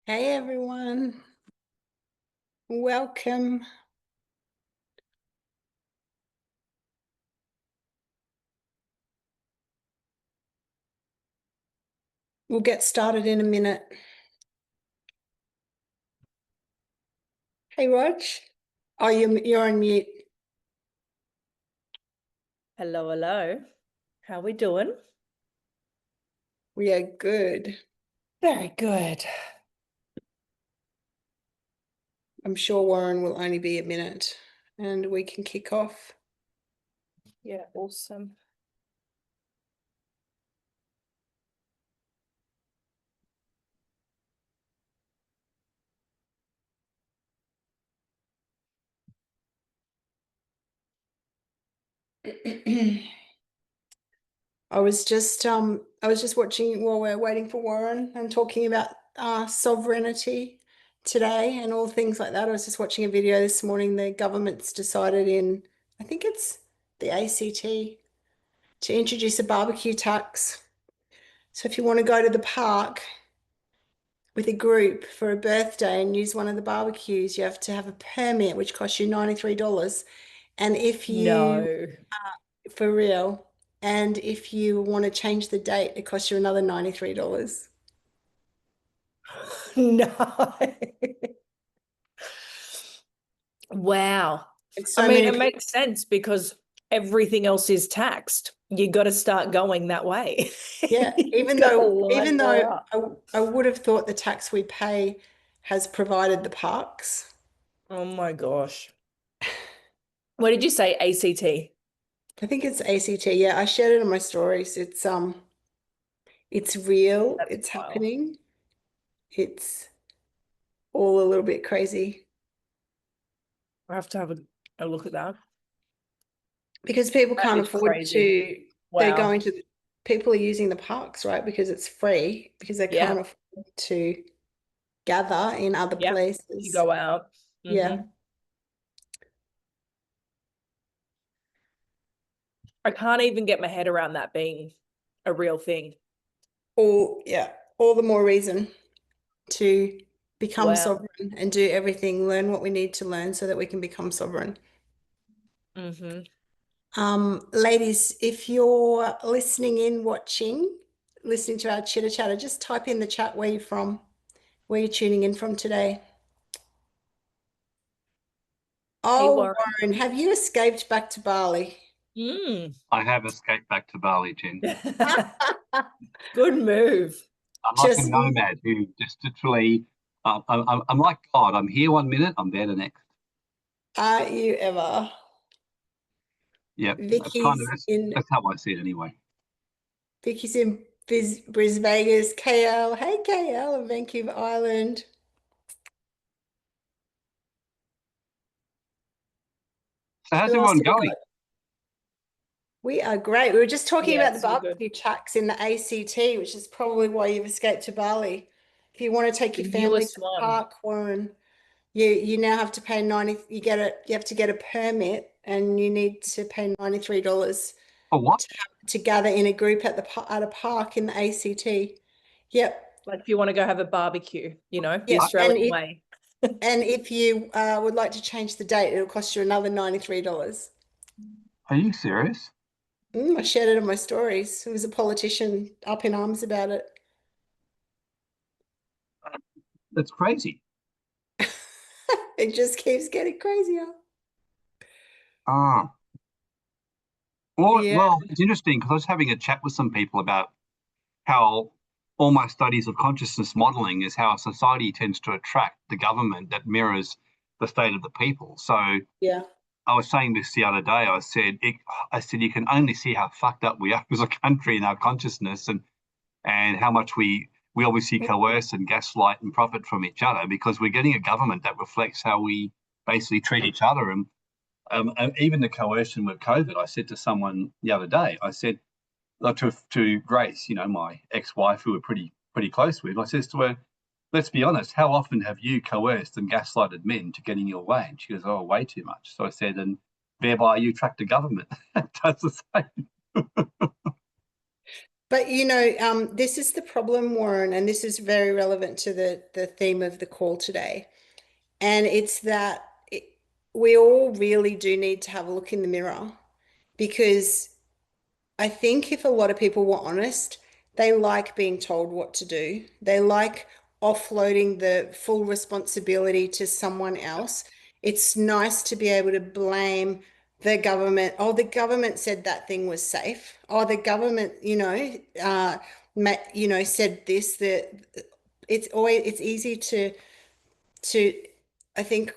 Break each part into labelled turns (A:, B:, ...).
A: Hey everyone, welcome. We'll get started in a minute. Hey Rog, oh, you're on mute.
B: Hello, hello. How we doing?
A: We are good.
B: Very good.
A: I'm sure Warren will only be a minute and we can kick off.
B: Yeah, awesome.
A: I was just watching while we're waiting for Warren and talking about sovereignty today and all things like that. I was just watching a video this morning. The government's decided in, I think it's the ACT, to introduce a barbecue tax. So if you want to go to the park with a group for a birthday and use one of the barbecues, you have to have a permit, which costs you $93. And if you, for real, and if you want to change the date, it costs you another $93.
B: No. Wow.
A: It's
B: I
A: so
B: mean,
A: many
B: it
A: people.
B: makes sense because everything else is taxed. You got to start going that way.
A: Yeah,
B: It's got to line more up.
A: I would have thought the tax we pay has provided the parks.
B: Oh my gosh. What did you say, ACT?
A: I think it's ACT. Yeah, I shared it on my stories. It's real,
B: That's
A: it's
B: wild.
A: happening. It's all a little bit crazy
B: I have to have a look at that.
A: because people
B: That
A: can't
B: is
A: afford
B: crazy.
A: they're
B: Wow.
A: going to, people are using the parks, right? Because it's free, because they
B: Yeah.
A: can't afford to gather in other
B: Yeah. You
A: places.
B: go out.
A: Yeah.
B: I can't even get my head around that being a real thing.
A: All the more reason to become
B: Wow.
A: sovereign and do everything, learn what we need to learn so that we can become sovereign. Ladies, if you're listening in, watching, listening to our chitter chatter, just type in the chat where you're from, where you're tuning in from today.
B: Hey,
A: Oh,
B: Warren.
A: Warren, have you escaped back to Bali?
C: I have escaped back to Bali, Jen.
B: Good move.
C: I'm like a
A: Just,
C: nomad who just literally, I'm like God. I'm here 1 minute, I'm there the next.
A: are you ever?
C: Yep,
A: Vicky's in
C: that's how I see it anyway.
A: Vicky's in Brisbane, KL. Hey, KL in Vancouver Island.
C: So how's
A: Who else
C: everyone
A: do we got?
C: going?
A: We are great. We were just talking
B: Yeah,
A: about the
B: it's all good.
A: barbecue tax in the ACT, which is probably why you've escaped to Bali. If you want to take
B: The
A: your family to
B: newest
A: the
B: one.
A: park, Warren, you now have to pay you have to get a permit and you need to pay $93
C: Oh, what?
A: to gather in a group at a park in the ACT. Yep.
B: Like if you want to go have a barbecue, the
A: Yep.
B: Australian way.
A: And if you would like to change the date, it'll cost you another $93.
C: Are you serious?
A: I shared it on my stories. There was a politician up in arms about it.
C: That's crazy.
A: It just keeps getting crazier.
C: Ah. Well,
A: Yeah.
C: well, it's interesting because I was having a chat with some people about how all my studies of consciousness modeling is how a society tends to attract the government that mirrors the state of the people. So
A: Yeah.
C: I was saying this the other day. I said you can only see how fucked up we are as a country in our consciousness, and how much we obviously coerce and gaslight and profit from each other because we're getting a government that reflects how we basically treat each other. And even the coercion with COVID, I said to someone the other day, I said to Grace, my ex-wife, who we're pretty close with, I says to her, let's be honest, how often have you coerced and gaslighted men to get in your way? And she goes, oh, way too much. So I said, and thereby you attract a government that does the same.
A: But you know, this is the problem, Warren, and this is very relevant to the theme of the call today. And it's that we all really do need to have a look in the mirror, because I think if a lot of people were honest, they like being told what to do. They like offloading the full responsibility to someone else. It's nice to be able to blame the government. Oh, the government said that thing was safe. Oh, the government, said this. That it's easy to I think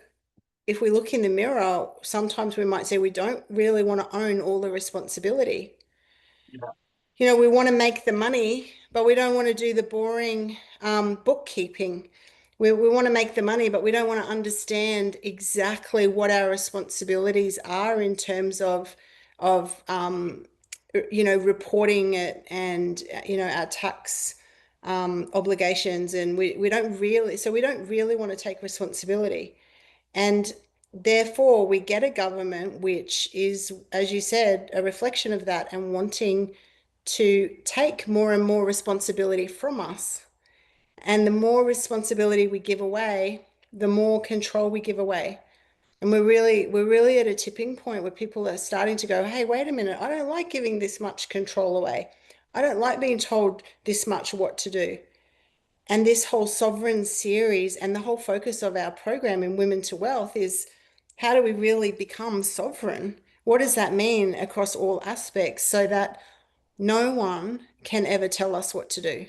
A: if we look in the mirror, sometimes we might say we don't really want to own all the responsibility.
C: Yeah.
A: You know, we want to make the money, but we don't want to do the boring bookkeeping. We want to make the money, but we don't want to understand exactly what our responsibilities are in terms of reporting it and, our tax obligations. And we don't really want to take responsibility. And therefore, we get a government which is, as you said, a reflection of that and wanting to take more and more responsibility from us. And the more responsibility we give away, the more control we give away. And we're really at a tipping point where people are starting to go, hey, wait a minute, I don't like giving this much control away. I don't like being told this much what to do. And this whole sovereign series and the whole focus of our program in Women to Wealth is, how do we really become sovereign? What does that mean across all aspects so that no one can ever tell us what to do?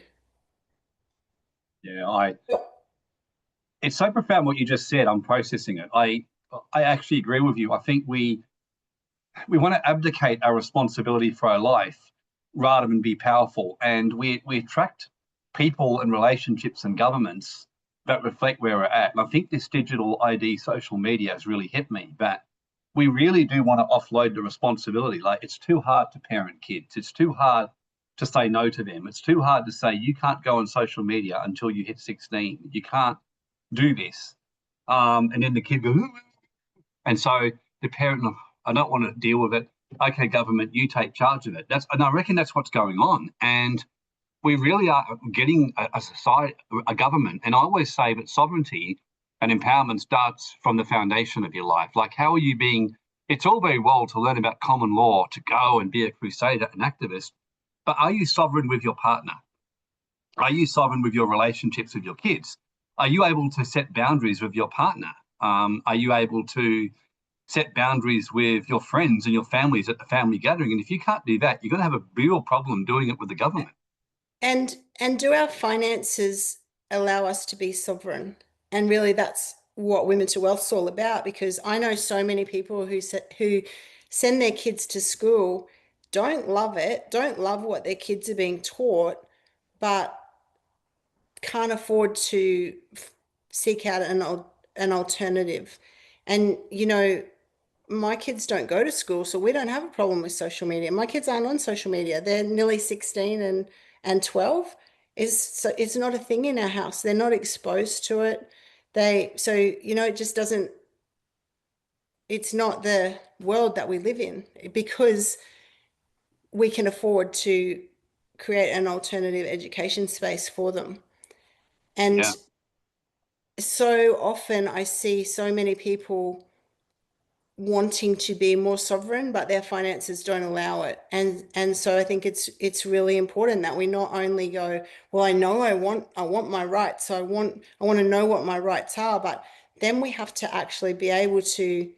C: Yeah, it's so profound what you just said. I'm processing it. I actually agree with you. I think we want to abdicate our responsibility for our life rather than be powerful. And we attract people and relationships and governments that reflect where we're at. And I think this digital ID social media has really hit me, but we really do want to offload the responsibility. Like, it's too hard to parent kids. It's too hard to say no to them. It's too hard to say, you can't go on social media until you hit 16. You can't do this. And then the kid goes, and so the parent, I don't want to deal with it. Okay, government, you take charge of it. And I reckon that's what's going on. And we really are getting a society, a government. And I always say that sovereignty and empowerment starts from the foundation of your life. Like, how are you being? It's all very well to learn about common law, to go and be a crusader, an activist, but are you sovereign with your partner? Are you sovereign with your relationships with your kids? Are you able to set boundaries with your partner? Are you able to set boundaries with your friends and your families at the family gathering? And if you can't do that, you're going to have a real problem doing it with the government.
A: And do our finances allow us to be sovereign? And really, that's what Women to Wealth is all about. Because I know so many people who send their kids to school, don't love it, don't love what their kids are being taught, but can't afford to seek out an alternative. And my kids don't go to school, so we don't have a problem with social media. My kids aren't on social media. They're nearly 16 and 12. It's not a thing in our house. They're not exposed to it. It just doesn't, it's not the world that we live in, because we can afford to create an alternative education space for them. And
C: Yeah.
A: so often I see so many people wanting to be more sovereign, but their finances don't allow it. And so I think it's really important that we not only go, well, I know I want my rights, so I want to know what my rights are, but then we have to actually be able to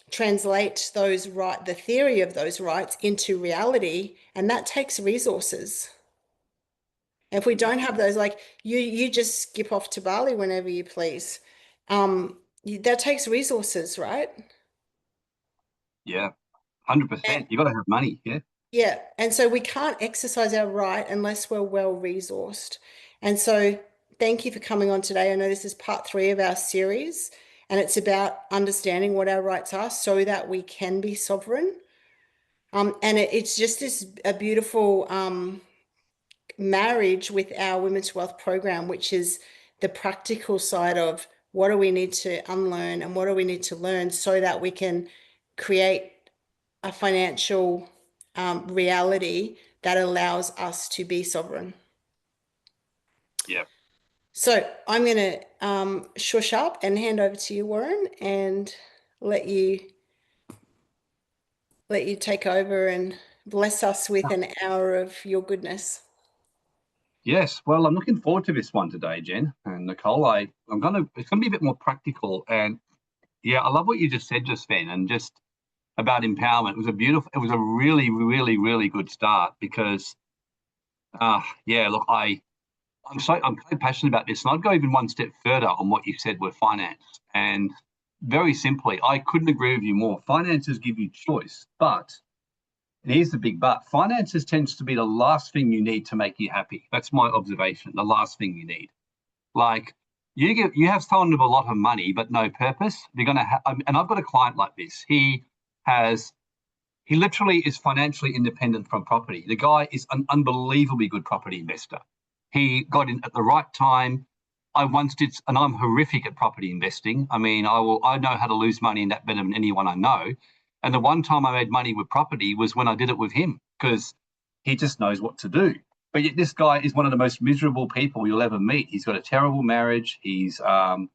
A: translate the theory of those rights into reality, and that takes resources. If we don't have those, like you just skip off to Bali whenever you please. That takes resources, right?
C: Yeah, 100%. You got to have money. Yeah.
A: Yeah, and so we can't exercise our right unless we're well resourced. And so thank you for coming on today. I know this is part 3 of our series, and it's about understanding what our rights are so that we can be sovereign. And it's just a beautiful marriage with our Women's Wealth program, which is the practical side of what do we need to unlearn and what do we need to learn so that we can create a financial reality that allows us to be sovereign.
C: Yeah.
A: So I'm going to shush up and hand over to you, Warren, and let you take over and bless us with an hour of your goodness.
C: Yes, well, I'm looking forward to this one today, Jen and Nicole. It's gonna be a bit more practical, and yeah, I love what you just said just then, and just about empowerment. It was a really, really, really good start because, yeah, look, I'm so passionate about this, and I'd go even one step further on what you said with finance. And very simply, I couldn't agree with you more. Finances give you choice, but and here's the big but: finances tends to be the last thing you need to make you happy. That's my observation. The last thing you need. Like you have someone with a lot of money but no purpose. They're gonna have, and I've got a client like this. He literally is financially independent from property. The guy is an unbelievably good property investor. He got in at the right time. I once did, and I'm horrific at property investing. I mean, I know how to lose money in that better than anyone I know. And the one time I made money with property was when I did it with him, because he just knows what to do. But yet this guy is one of the most miserable people you'll ever meet. He's got a terrible marriage. He's, got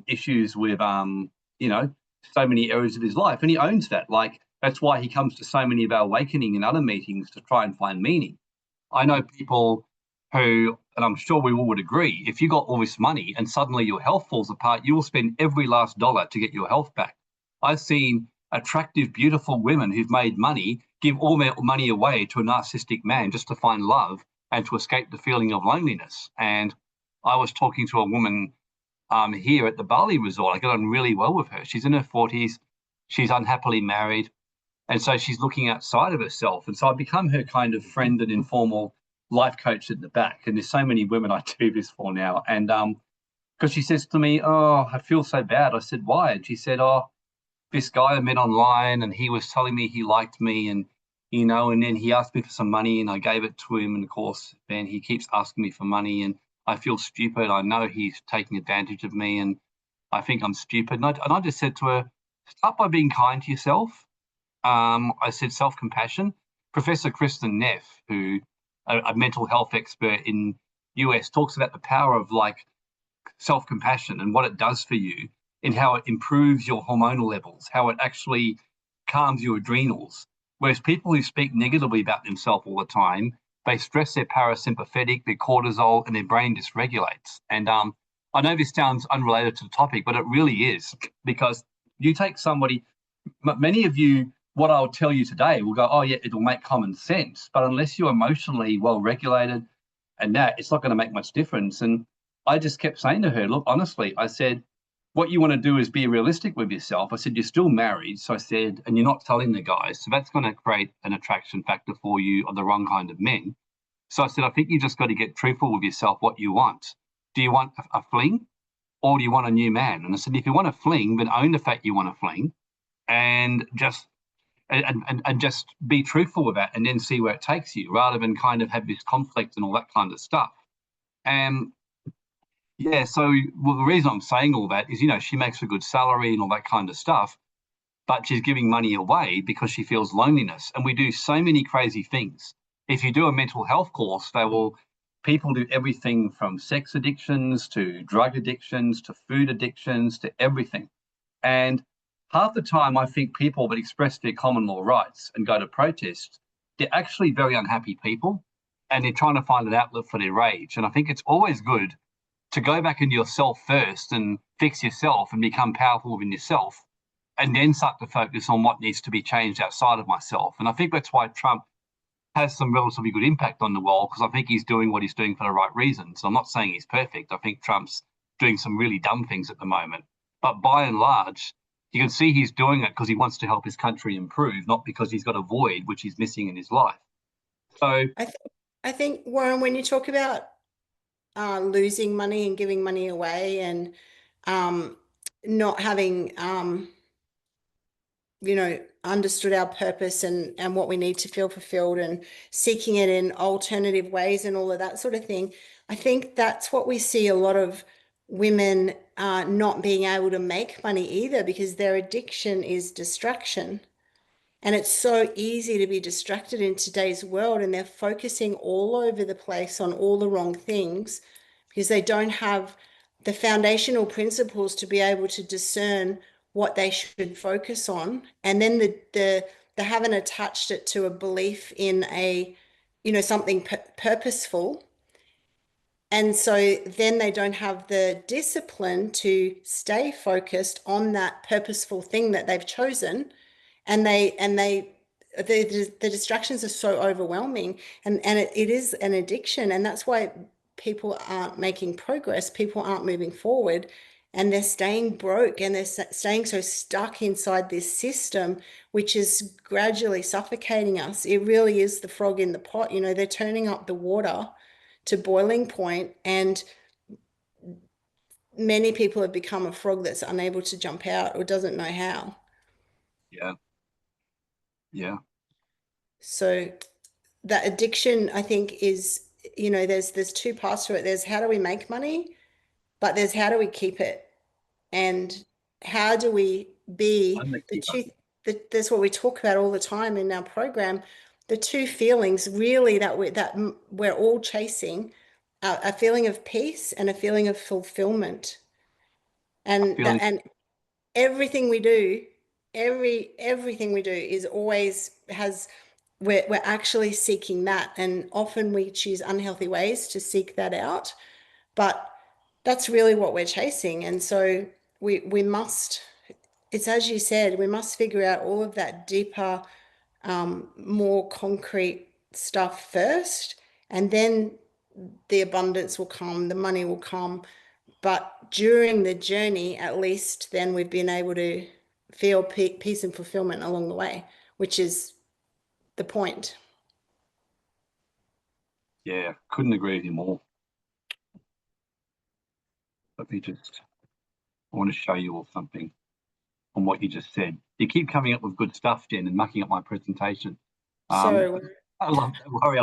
C: issues with, so many areas of his life, and he owns that. Like, that's why he comes to so many of our awakening and other meetings to try and find meaning. I know people who, and I'm sure we all would agree, if you got all this money and suddenly your health falls apart, you will spend every last dollar to get your health back. I've seen attractive, beautiful women who've made money give all their money away to a narcissistic man just to find love and to escape the feeling of loneliness. And I was talking to a woman here at the Bali resort. I got on really well with her. She's in her 40s. She's unhappily married. And so she's looking outside of herself. And so I've become her kind of friend and informal life coach at the back. And there's so many women I do this for now. And because she says to me, "Oh, I feel so bad." I said, "Why?" And she said, "Oh, this guy I met online and he was telling me he liked me, and and then he asked me for some money and I gave it to him. And of course, then he keeps asking me for money and I feel stupid. I know he's taking advantage of me and I think I'm stupid." And I just said to her, start by being kind to yourself. I said self-compassion. Professor Kristen Neff, who a mental health expert in US, talks about the power of like self-compassion and what it does for you, and how it improves your hormonal levels, how it actually calms your adrenals. Whereas people who speak negatively about themselves all the time, they stress their parasympathetic, their cortisol, and their brain dysregulates. And I know this sounds unrelated to the topic, but it really is, because you take somebody, many of you, what I'll tell you today will go, "Oh yeah, it'll make common sense." But unless you're emotionally well regulated and that, it's not going to make much difference. And I just kept saying to her, look, honestly, I said, what you want to do is be realistic with yourself. I said, you're still married. So I said, and you're not telling the guys. So that's going to create an attraction factor for you of the wrong kind of men. So I said, I think you just got to get truthful with yourself what you want. Do you want a fling or do you want a new man? And I said, if you want a fling, then own the fact you want a fling and just just be truthful with that and then see where it takes you, rather than kind of have this conflict and all that kind of stuff. And yeah, so the reason I'm saying all that is, she makes a good salary and all that kind of stuff, but she's giving money away because she feels loneliness. And we do so many crazy things. If you do a mental health course, people do everything from sex addictions to drug addictions to food addictions to everything. And half the time I think people that express their common law rights and go to protest, they're actually very unhappy people and they're trying to find an outlet for their rage. And I think it's always good to go back into yourself first and fix yourself and become powerful within yourself, and then start to focus on what needs to be changed outside of myself. And I think that's why Trump has some relatively good impact on the world, because I think he's doing what he's doing for the right reasons. I'm not saying he's perfect. I think Trump's doing some really dumb things at the moment. But by and large, you can see he's doing it because he wants to help his country improve, not because he's got a void which he's missing in his life. So
A: I think, Warren, when you talk about losing money and giving money away and not having understood our purpose and what we need to feel fulfilled and seeking it in alternative ways and all of that sort of thing, I think that's what we see a lot of women not being able to make money either, because their addiction is distraction. And it's so easy to be distracted in today's world, and they're focusing all over the place on all the wrong things because they don't have the foundational principles to be able to discern what they should focus on. And then they haven't attached it to a belief in a, something purposeful. And so then they don't have the discipline to stay focused on that purposeful thing that they've chosen. And the distractions are so overwhelming, and it is an addiction. And that's why people aren't making progress. People aren't moving forward, and they're staying broke, and they're staying so stuck inside this system, which is gradually suffocating us. It really is the frog in the pot. They're turning up the water to boiling point, and many people have become a frog that's unable to jump out or doesn't know how.
C: Yeah. Yeah.
A: So that addiction, I think, is, there's two parts to it. There's how do we make money, but there's how do we keep it, and how do we be the two. That's what we talk about all the time in our program. The two feelings really that we're all chasing, a feeling of peace and a feeling of fulfillment, and everything we do, everything we do is always we're actually seeking that, and often we choose unhealthy ways to seek that out, but that's really what we're chasing. And so we must, it's as you said, we must figure out all of that deeper, more concrete stuff first, and then the abundance will come, the money will come. But during the journey, at least then we've been able to feel peace and fulfillment along the way, which is the point.
C: Yeah, couldn't agree with you more. Let me I want to show you all something on what you just said. You keep coming up with good stuff, Jen, and mucking up my presentation.
A: So
C: I love that. Worry,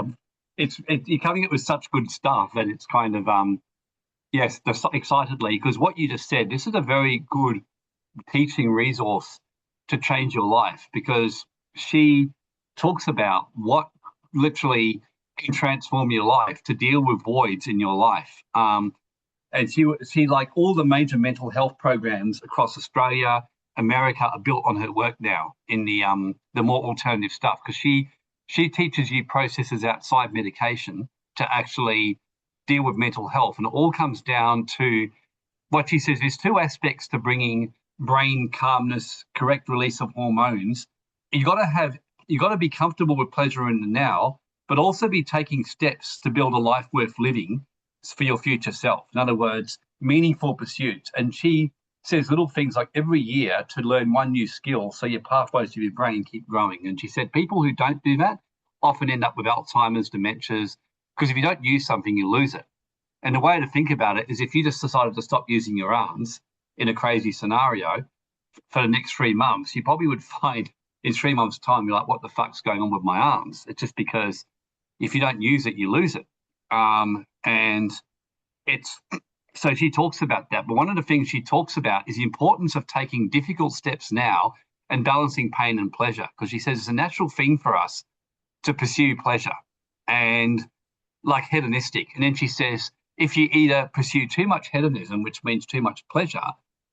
C: you're coming up with such good stuff that it's kind of yes, excitedly, because what you just said, this is a very good teaching resource to change your life, because she talks about what literally can transform your life to deal with voids in your life. And she like all the major mental health programs across Australia, America are built on her work now in the more alternative stuff, because she teaches you processes outside medication to actually deal with mental health. And it all comes down to what she says, there's two aspects to bringing brain calmness, correct release of hormones. You got to be comfortable with pleasure in the now, but also be taking steps to build a life worth living for your future self. In other words, meaningful pursuits. And she says little things like every year to learn one new skill so your pathways to your brain keep growing. And she said people who don't do that often end up with Alzheimer's, dementias, because if you don't use something, you lose it. And the way to think about it is if you just decided to stop using your arms in a crazy scenario for the next 3 months, you probably would find in 3 months' time, you're like, what the fuck's going on with my arms? It's just because if you don't use it, you lose it. And so she talks about that. But one of the things she talks about is the importance of taking difficult steps now and balancing pain and pleasure, because she says it's a natural thing for us to pursue pleasure and like hedonistic. And then she says, if you either pursue too much hedonism, which means too much pleasure,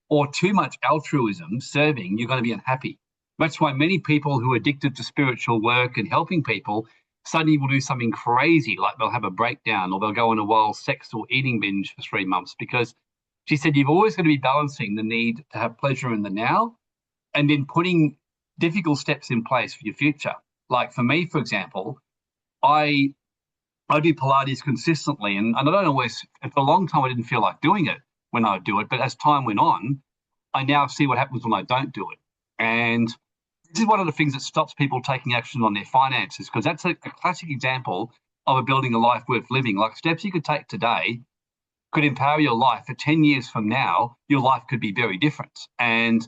C: or too much altruism, serving, you're going to be unhappy. That's why many people who are addicted to spiritual work and helping people suddenly will do something crazy, like they'll have a breakdown or they'll go on a wild sex or eating binge for 3 months, because she said you've always got to be balancing the need to have pleasure in the now and then putting difficult steps in place for your future. Like for me, for example, I do Pilates consistently, and I don't always, for a long time, I didn't feel like doing it when I would do it. But as time went on, I now see what happens when I don't do it. And this is one of the things that stops people taking action on their finances, because that's a classic example of building a life worth living. Like steps you could take today could empower your life. For 10 years from now, your life could be very different. And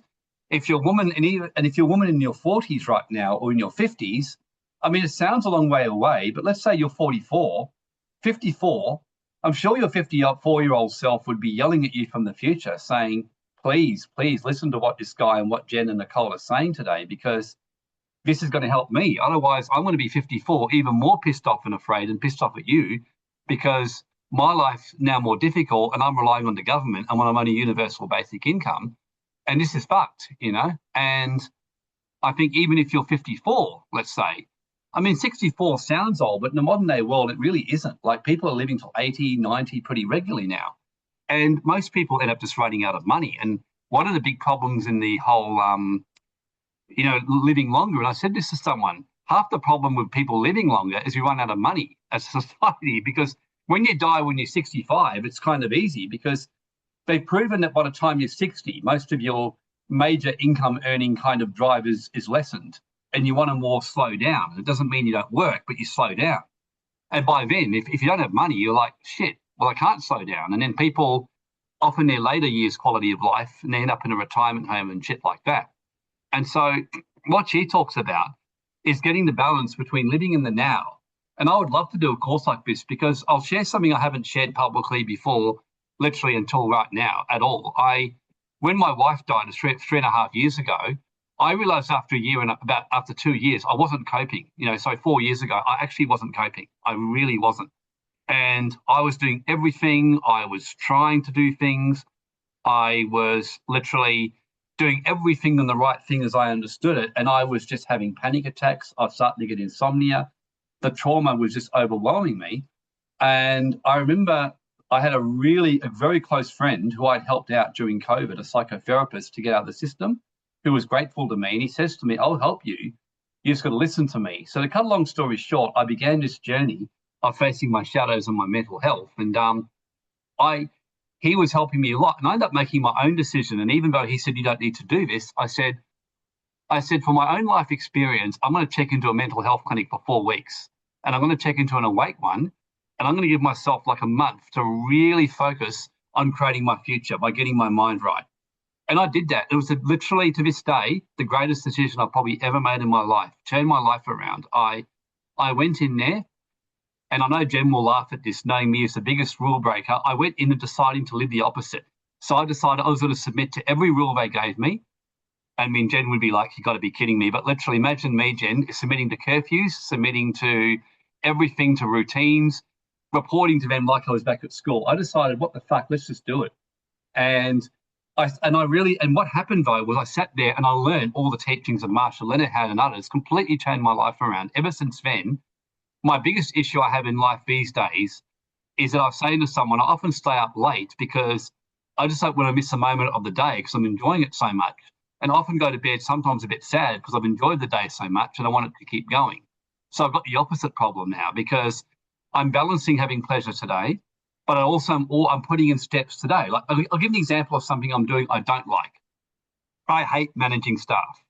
C: if you're a woman, and if you're a woman in your 40s right now or in your 50s, I mean, it sounds a long way away, but let's say you're 44, 54, I'm sure your 54-year-old self would be yelling at you from the future saying, please listen to what this guy and what Jen and Nicole are saying today, because this is going to help me. Otherwise, I'm going to be 54, even more pissed off and afraid and pissed off at you because my life's now more difficult and I'm relying on the government and when I'm on a universal basic income. And this is fucked, you know? And I think even if you're 54, let's say, I mean, 64 sounds old, but in the modern day world, it really isn't. Like people are living till 80, 90 pretty regularly now. And most people end up just running out of money. And one of the big problems in the whole, you know, living longer, and I said this to someone, half the problem with people living longer is we run out of money as a society, because when you die when you're 65, it's kind of easy because they've proven that by the time you're 60, most of your major income earning kind of drive is lessened and you want to more slow down. It doesn't mean you don't work, but you slow down. And by then, if you don't have money, you're like, shit, well, I can't slow down. And then people, often their later years quality of life, and they end up in a retirement home and shit like that. And so what she talks about is getting the balance between living in the now. And I would love to do a course like this because I'll share something I haven't shared publicly before, literally until right now at all. When my wife died 3.5 years ago, I realized after a year and after 2 years, I wasn't coping. You know, so 4 years ago, I actually wasn't coping. I really wasn't. And I was doing everything. I was trying to do things. I was literally doing everything and the right thing as I understood it. And I was just having panic attacks. I was starting to get insomnia. The trauma was just overwhelming me. And I remember I had a very close friend who I'd helped out during COVID, a psychotherapist, to get out of the system, who was grateful to me. And he says to me, I'll help you. You just got to listen to me. So to cut a long story short, I began this journey of facing my shadows and my mental health. And he was helping me a lot. And I ended up making my own decision. And even though he said, you don't need to do this, I said, for my own life experience, I'm going to check into a mental health clinic for 4 weeks. And I'm going to check into an awake one. And I'm going to give myself like a month to really focus on creating my future by getting my mind right. And I did that. It was literally, to this day, the greatest decision I've probably ever made in my life, turned my life around. I went in there, and I know Jen will laugh at this, knowing me as the biggest rule breaker. I went in and deciding to live the opposite. So I decided I was going to submit to every rule they gave me. I mean, Jen would be like, you got to be kidding me. But literally, imagine me, Jen, submitting to curfews, submitting to everything, to routines, reporting to them like I was back at school. I decided, what the fuck, let's just do it. And what happened though was I sat there and I learned all the teachings of Marsha Linehan and others, completely changed my life around. Ever since then, my biggest issue I have in life these days is that I was saying to someone, I often stay up late because I just don't want to miss a moment of the day because I'm enjoying it so much. And I often go to bed sometimes a bit sad because I've enjoyed the day so much and I want it to keep going. So I've got the opposite problem now because I'm balancing having pleasure today, but I'm putting in steps today. Like I'll give an example of something I'm doing I don't like. I hate managing staff.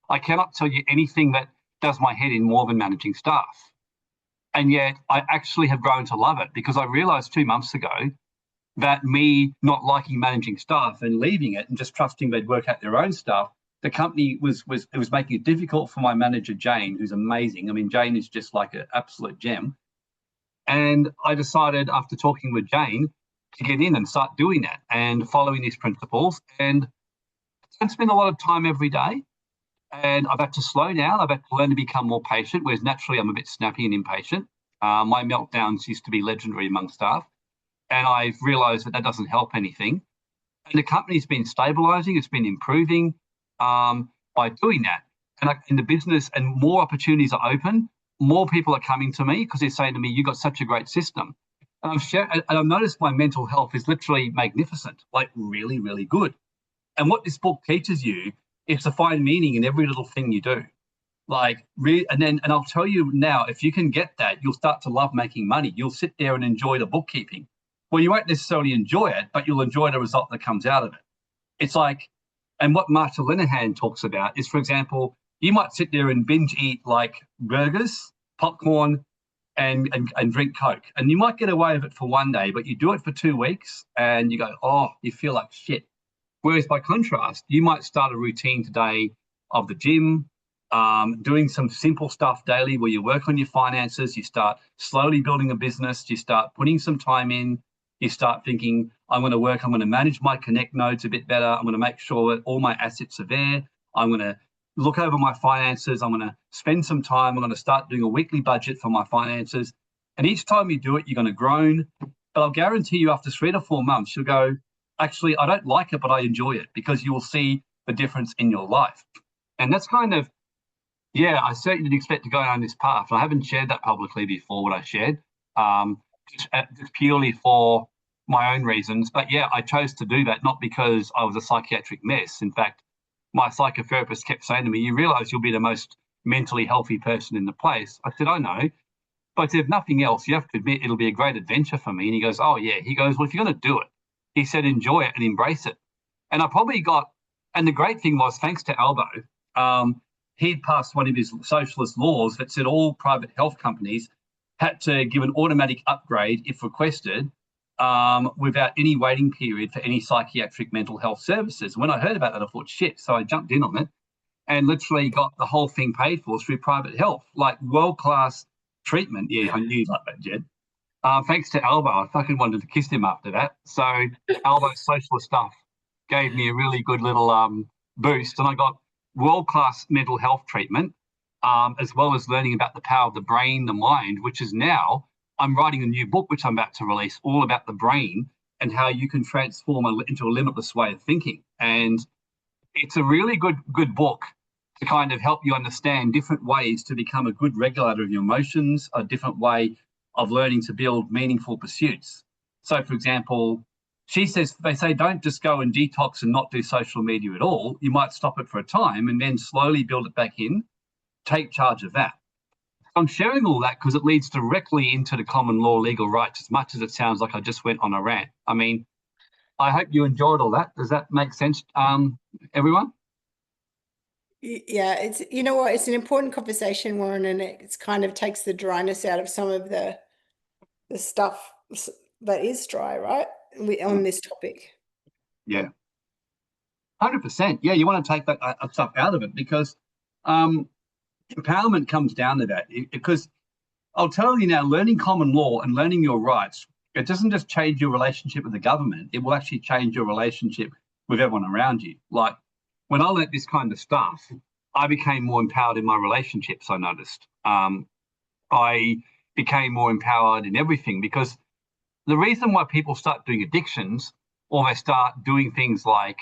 C: I cannot tell you anything that does my head in more than managing staff. And yet I actually have grown to love it because I realized 2 months ago that me not liking managing staff and leaving it and just trusting they'd work out their own stuff, the company was making it difficult for my manager, Jane, who's amazing. I mean, Jane is just like an absolute gem. And I decided after talking with Jane to get in and start doing that and following these principles. And I don't spend a lot of time every day. And I've had to slow down. I've had to learn to become more patient, whereas naturally I'm a bit snappy and impatient. My meltdowns used to be legendary among staff. And I've realized that doesn't help anything. And the company's been stabilizing. It's been improving by doing that. And in the business, and more opportunities are open, more people are coming to me because they're saying to me, you've got such a great system. And I've noticed my mental health is literally magnificent, like really, really good. And what this book teaches you is to find meaning in every little thing you do. And I'll tell you now, if you can get that, you'll start to love making money. You'll sit there and enjoy the bookkeeping. Well, you won't necessarily enjoy it, but you'll enjoy the result that comes out of it. It's like, and what Marsha Linehan talks about is, for example, you might sit there and binge eat like burgers, popcorn, and drink Coke. And you might get away with it for one day, but you do it for 2 weeks and you go, oh, you feel like shit. Whereas by contrast, you might start a routine today of the gym, doing some simple stuff daily where you work on your finances, you start slowly building a business, you start putting some time in, you start thinking, I'm going to manage my connect nodes a bit better. I'm going to make sure that all my assets are there. I'm going to look over my finances. I'm going to spend some time. I'm going to start doing a weekly budget for my finances. And each time you do it, you're going to groan. But I'll guarantee you after 3 to 4 months, you'll go, actually, I don't like it, but I enjoy it, because you will see the difference in your life. And that's kind of, yeah, I certainly didn't expect to go down this path. I haven't shared that publicly before, what I shared, just purely for my own reasons. But yeah, I chose to do that, not because I was a psychiatric mess. In fact, my psychotherapist kept saying to me, you realise you'll be the most mentally healthy person in the place. I said, I know. But if nothing else, you have to admit it'll be a great adventure for me. And he goes, oh, yeah. He goes, well, if you're going to do it, he said, enjoy it and embrace it. And I probably got, and the great thing was, thanks to Albo, he'd passed one of his socialist laws that said all private health companies had to give an automatic upgrade if requested, without any waiting period for any psychiatric mental health services. When I heard about that, I thought, shit. So I jumped in on it and literally got the whole thing paid for through private health, like world-class treatment. Yeah, I knew like that, Jed. Thanks to Albo, I fucking wanted to kiss him after that. So Albo's socialist stuff gave me a really good little boost, and I got world-class mental health treatment, as well as learning about the power of the brain, the mind, which is now I'm writing a new book, which I'm about to release, all about the brain and how you can transform into a limitless way of thinking. And it's a really good book to kind of help you understand different ways to become a good regulator of your emotions, a different way of learning to build meaningful pursuits. So, for example, they say, don't just go and detox and not do social media at all. You might stop it for a time and then slowly build it back in. Take charge of that. I'm sharing all that because it leads directly into the common law legal rights, as much as it sounds like I just went on a rant. I mean, I hope you enjoyed all that. Does that make sense, everyone?
A: Yeah, it's, you know what, it's an important conversation, Warren, and it's kind of takes the dryness out of some of the stuff that is dry, right? On this topic.
C: Yeah. 100%. Yeah, you want to take that stuff out of it, because empowerment comes down to that. Because I'll tell you now, learning common law and learning your rights, it doesn't just change your relationship with the government, it will actually change your relationship with everyone around you. Like, when I learnt this kind of stuff, I became more empowered in my relationships, I noticed. I became more empowered in everything, because the reason why people start doing addictions, or they start doing things like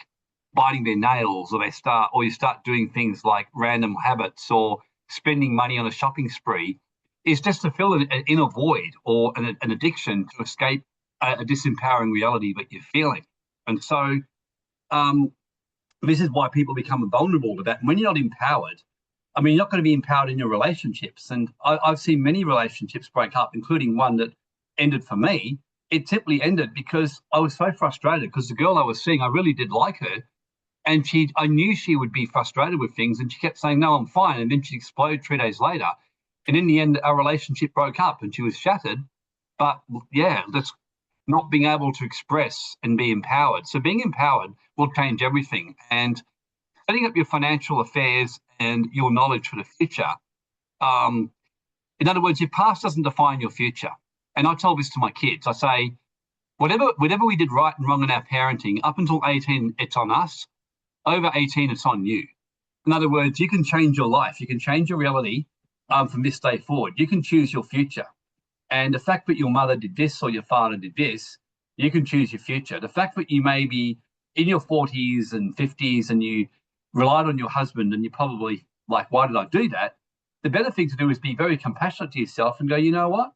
C: biting their nails, or you start doing things like random habits or spending money on a shopping spree, is just to fill an inner void or an addiction to escape a disempowering reality that you're feeling. And so this is why people become vulnerable to that. And when you're not empowered, I mean, you're not going to be empowered in your relationships. And I've seen many relationships break up, including one that ended for me. It simply ended because I was so frustrated, because the girl I was seeing, I really did like her. And I knew she would be frustrated with things, and she kept saying, no, I'm fine. And then she exploded 3 days later. And in the end, our relationship broke up and she was shattered. But yeah, that's not being able to express and be empowered. So being empowered will change everything. And setting up your financial affairs and your knowledge for the future. In other words, your past doesn't define your future. And I tell this to my kids. I say, whatever we did right and wrong in our parenting, up until 18, it's on us. Over 18, it's on you. In other words, you can change your life. You can change your reality from this day forward. You can choose your future. And the fact that your mother did this or your father did this, you can choose your future. The fact that you may be in your 40s and 50s and you relied on your husband and you're probably like, why did I do that? The better thing to do is be very compassionate to yourself and go, you know what?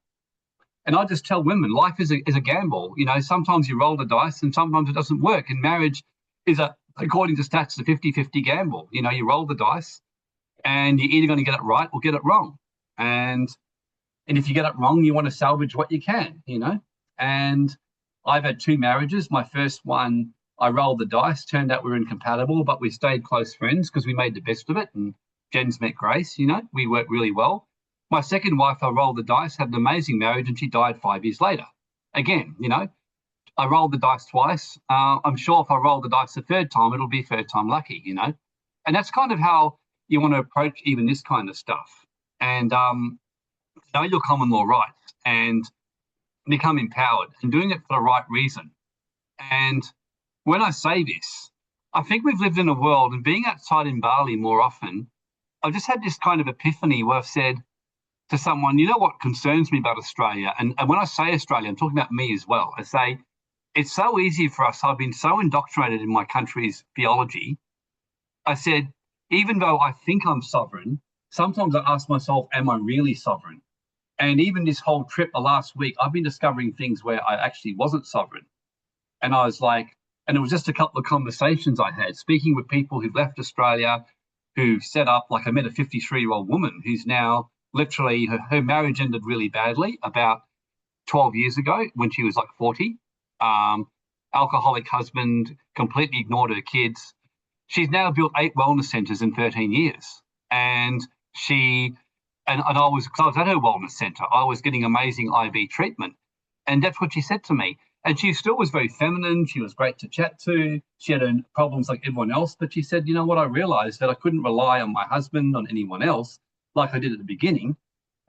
C: And I just tell women, life is a gamble. You know, sometimes you roll the dice and sometimes it doesn't work. And marriage is, according to stats, a 50-50 gamble. You know, you roll the dice and you're either going to get it right or get it wrong. And if you get it wrong, you want to salvage what you can, you know. And I've had 2 marriages. My first one, I rolled the dice, turned out we were incompatible, but we stayed close friends because we made the best of it. And Jen's met Grace, you know, we worked really well. My second wife, I rolled the dice, had an amazing marriage, and she died 5 years later. Again, you know, I rolled the dice twice. I'm sure if I roll the dice a third time, it'll be third time lucky, you know. And that's kind of how you want to approach even this kind of stuff. And know your common law rights and become empowered, and doing it for the right reason. And when I say this, I think we've lived in a world, and being outside in Bali more often, I've just had this kind of epiphany where I've said to someone, you know what concerns me about Australia? And when I say Australia, I'm talking about me as well. I say, it's so easy for us. I've been so indoctrinated in my country's theology. I said, even though I think I'm sovereign, sometimes I ask myself, am I really sovereign? And even this whole trip the last week, I've been discovering things where I actually wasn't sovereign. And I was like, and it was just a couple of conversations I had, speaking with people who've left Australia, who set up, like I met a 53-year-old woman who's now literally, her marriage ended really badly about 12 years ago when she was like 40. Alcoholic husband, completely ignored her kids. She's now built 8 wellness centres in 13 years. And I was, because I was at her wellness centre, I was getting amazing IV treatment. And that's what she said to me. And she still was very feminine. She was great to chat to. She had her problems like everyone else. But she said, you know what, I realised that I couldn't rely on my husband, on anyone else, like I did at the beginning.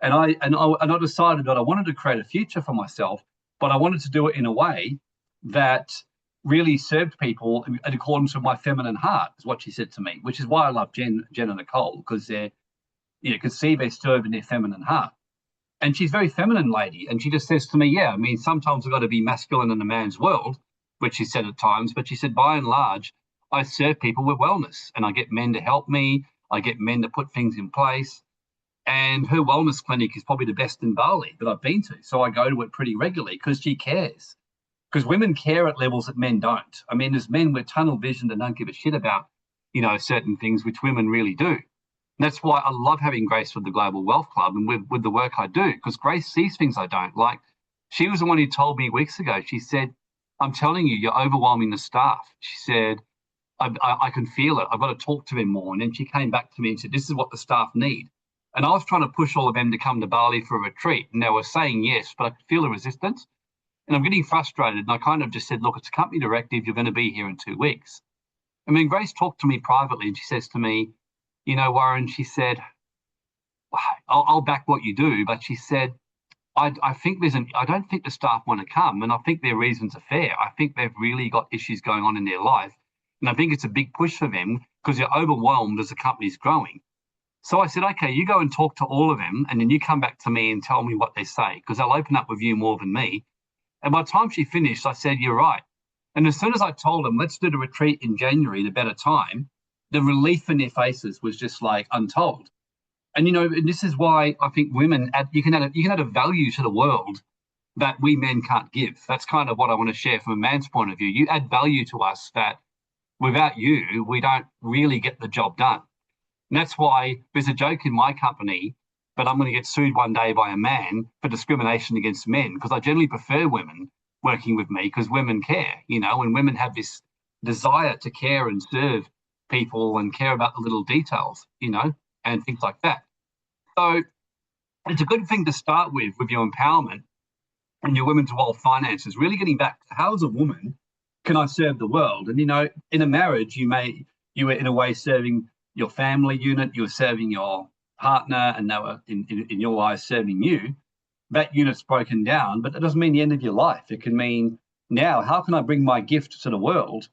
C: And I decided that I wanted to create a future for myself, but I wanted to do it in a way that really served people in accordance with my feminine heart, is what she said to me, which is why I love Jen and Nicole, because they're, you could see they're serving their feminine heart. And she's a very feminine lady. And she just says to me, yeah, I mean, sometimes I've got to be masculine in a man's world, which she said at times, but she said, by and large, I serve people with wellness and I get men to help me. I get men to put things in place. And her wellness clinic is probably the best in Bali that I've been to. So I go to it pretty regularly because she cares. Because women care at levels that men don't. I mean, there's men with tunnel vision and don't give a shit about, certain things, which women really do. And that's why I love having Grace with the Global Wealth Club and with the work I do, because Grace sees things I don't. Like, she was the one who told me weeks ago, she said, I'm telling you, you're overwhelming the staff. She said, I can feel it. I've got to talk to them more. And then she came back to me and said, this is what the staff need. And I was trying to push all of them to come to Bali for a retreat. And they were saying yes, but I could feel the resistance. And I'm getting frustrated. And I kind of just said, look, it's a company directive. You're going to be here in 2 weeks. I mean, Grace talked to me privately and she says to me, Warren, she said, I'll back what you do. But she said, I don't think the staff want to come. And I think their reasons are fair. I think they've really got issues going on in their life. And I think it's a big push for them because they're overwhelmed as the company's growing. So I said, okay, you go and talk to all of them and then you come back to me and tell me what they say, because they'll open up with you more than me. And by the time she finished, I said, you're right. And as soon as I told them, let's do the retreat in January at a better time, the relief in their faces was just like untold. And, and this is why I think women, you can add a value to the world that we men can't give. That's kind of what I want to share from a man's point of view. You add value to us that without you, we don't really get the job done. And that's why there's a joke in my company, but I'm going to get sued one day by a man for discrimination against men, because I generally prefer women working with me because women care, and women have this desire to care and serve people and care about the little details, and things like that. So it's a good thing to start with your empowerment and your women's wealth finances, really getting back to how as a woman can I serve the world? And, in a marriage, you were in a way serving your family unit, you were serving your partner, and they were, in your eyes, serving you. That unit's broken down, but that doesn't mean the end of your life. It can mean now, how can I bring my gift to the world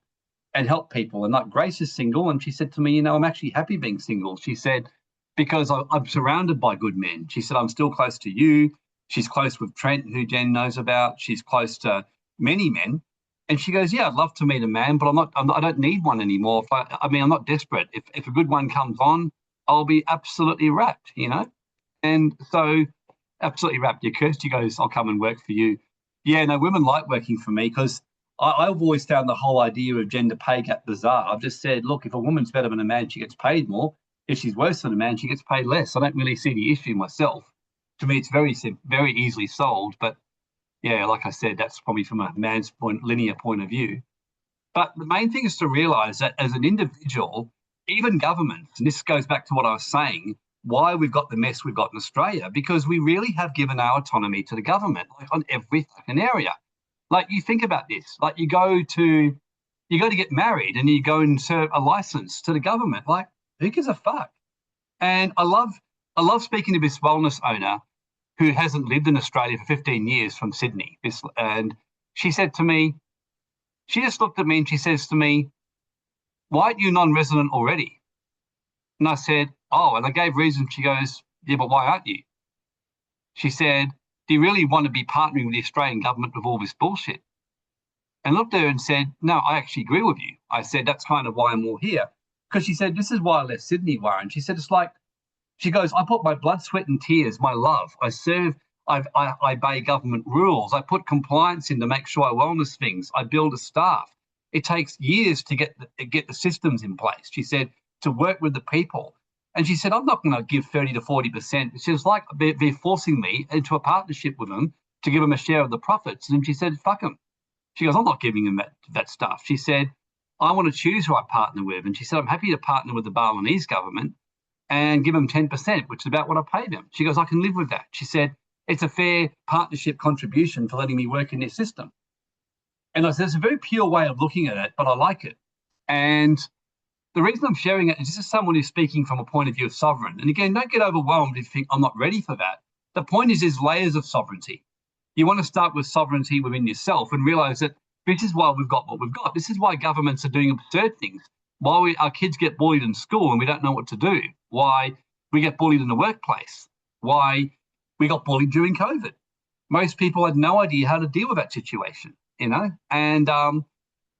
C: and help people? And like Grace is single, and she said to me, I'm actually happy being single. She said, because I'm surrounded by good men. She said, I'm still close to you. She's close with Trent, who Jen knows about. She's close to many men. And she goes, yeah, I'd love to meet a man, but I don't need one anymore. I'm not desperate. If a good one comes on, I'll be absolutely wrapped, And so absolutely wrapped. Yeah, Kirsty goes, I'll come and work for you. Yeah, no, women like working for me because I've always found the whole idea of gender pay gap bizarre. I've just said, look, if a woman's better than a man, she gets paid more. If she's worse than a man, she gets paid less. I don't really see the issue myself. To me, it's very easily solved. But yeah, like I said, that's probably from a man's linear point of view. But the main thing is to realise that as an individual, even governments, and this goes back to what I was saying, why we've got the mess we've got in Australia, because we really have given our autonomy to the government, like on every fucking area. Like, you think about this, like you go to get married and you go and serve a license to the government. Like, who gives a fuck? And I love speaking to this wellness owner who hasn't lived in Australia for 15 years from Sydney. And she said to me, she just looked at me and she says to me, why aren't you non-resident already? And I said, oh, and I gave reason. She goes, yeah, but why aren't you? She said, do you really want to be partnering with the Australian government with all this bullshit? And looked at her and said, no, I actually agree with you. I said, that's kind of why I'm all here. Because she said, this is why I left Sydney, Warren. She said, it's like, she goes, I put my blood, sweat and tears, my love. I serve, I obey government rules. I put compliance in to make sure I wellness things. I build a staff. It takes years to get the systems in place. She said, to work with the people. And she said, I'm not going to give 30 to 40%. She was like, they're forcing me into a partnership with them to give them a share of the profits. And she said, fuck them. She goes, I'm not giving them that stuff. She said, I want to choose who I partner with. And she said, I'm happy to partner with the Balinese government and give them 10%, which is about what I pay them. She goes, I can live with that. She said, it's a fair partnership contribution for letting me work in their system. And I said, it's a very pure way of looking at it, but I like it. And the reason I'm sharing it is this is someone who's speaking from a point of view of sovereign. And again, don't get overwhelmed if you think I'm not ready for that. The point is there's layers of sovereignty. You want to start with sovereignty within yourself and realize that this is why we've got what we've got. This is why governments are doing absurd things. Why our kids get bullied in school and we don't know what to do. Why we get bullied in the workplace. Why we got bullied during COVID. Most people had no idea how to deal with that situation, you know? And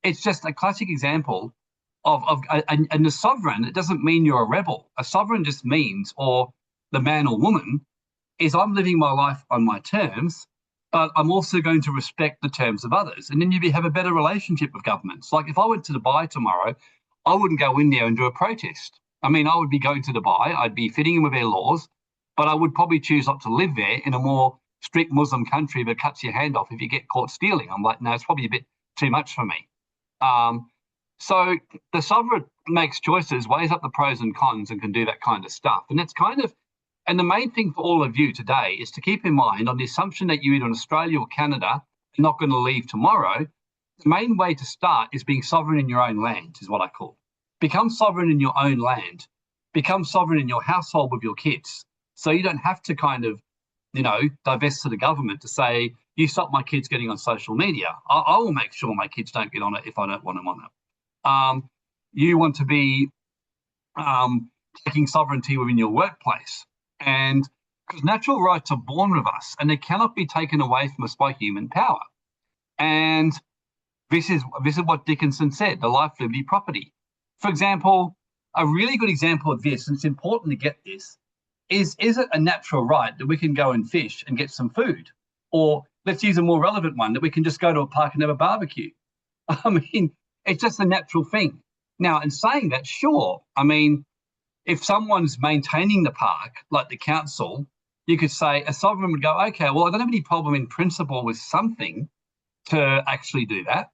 C: it's just a classic example and the sovereign, it doesn't mean you're a rebel. A sovereign just means, or the man or woman, is I'm living my life on my terms, but I'm also going to respect the terms of others. And then you have a better relationship with governments. Like if I went to Dubai tomorrow, I wouldn't go in there and do a protest. I mean, I would be going to Dubai, I'd be fitting in with their laws, but I would probably choose not to live there in a more strict Muslim country that cuts your hand off if you get caught stealing. I'm like, no, it's probably a bit too much for me. So the sovereign makes choices, weighs up the pros and cons and can do that kind of stuff. And that's kind of, and the main thing for all of you today is to keep in mind on the assumption that you're either in Australia or Canada and not going to leave tomorrow, the main way to start is being sovereign in your own land, is what I call. Become sovereign in your own land. Become sovereign in your household with your kids. So you don't have to kind of, you know, divest to the government to say, you stop my kids getting on social media. I will make sure my kids don't get on it if I don't want them on it. You want to be taking sovereignty within your workplace. And because natural rights are born with us and they cannot be taken away from us by human power. And this is what Dickinson said, the life, liberty, property. For example, a really good example of this, and it's important to get this, is it a natural right that we can go and fish and get some food? Or let's use a more relevant one, that we can just go to a park and have a barbecue. I mean, it's just a natural thing. Now, in saying that, sure, I mean, if someone's maintaining the park, like the council, you could say a sovereign would go, okay, well, I don't have any problem in principle with something to actually do that.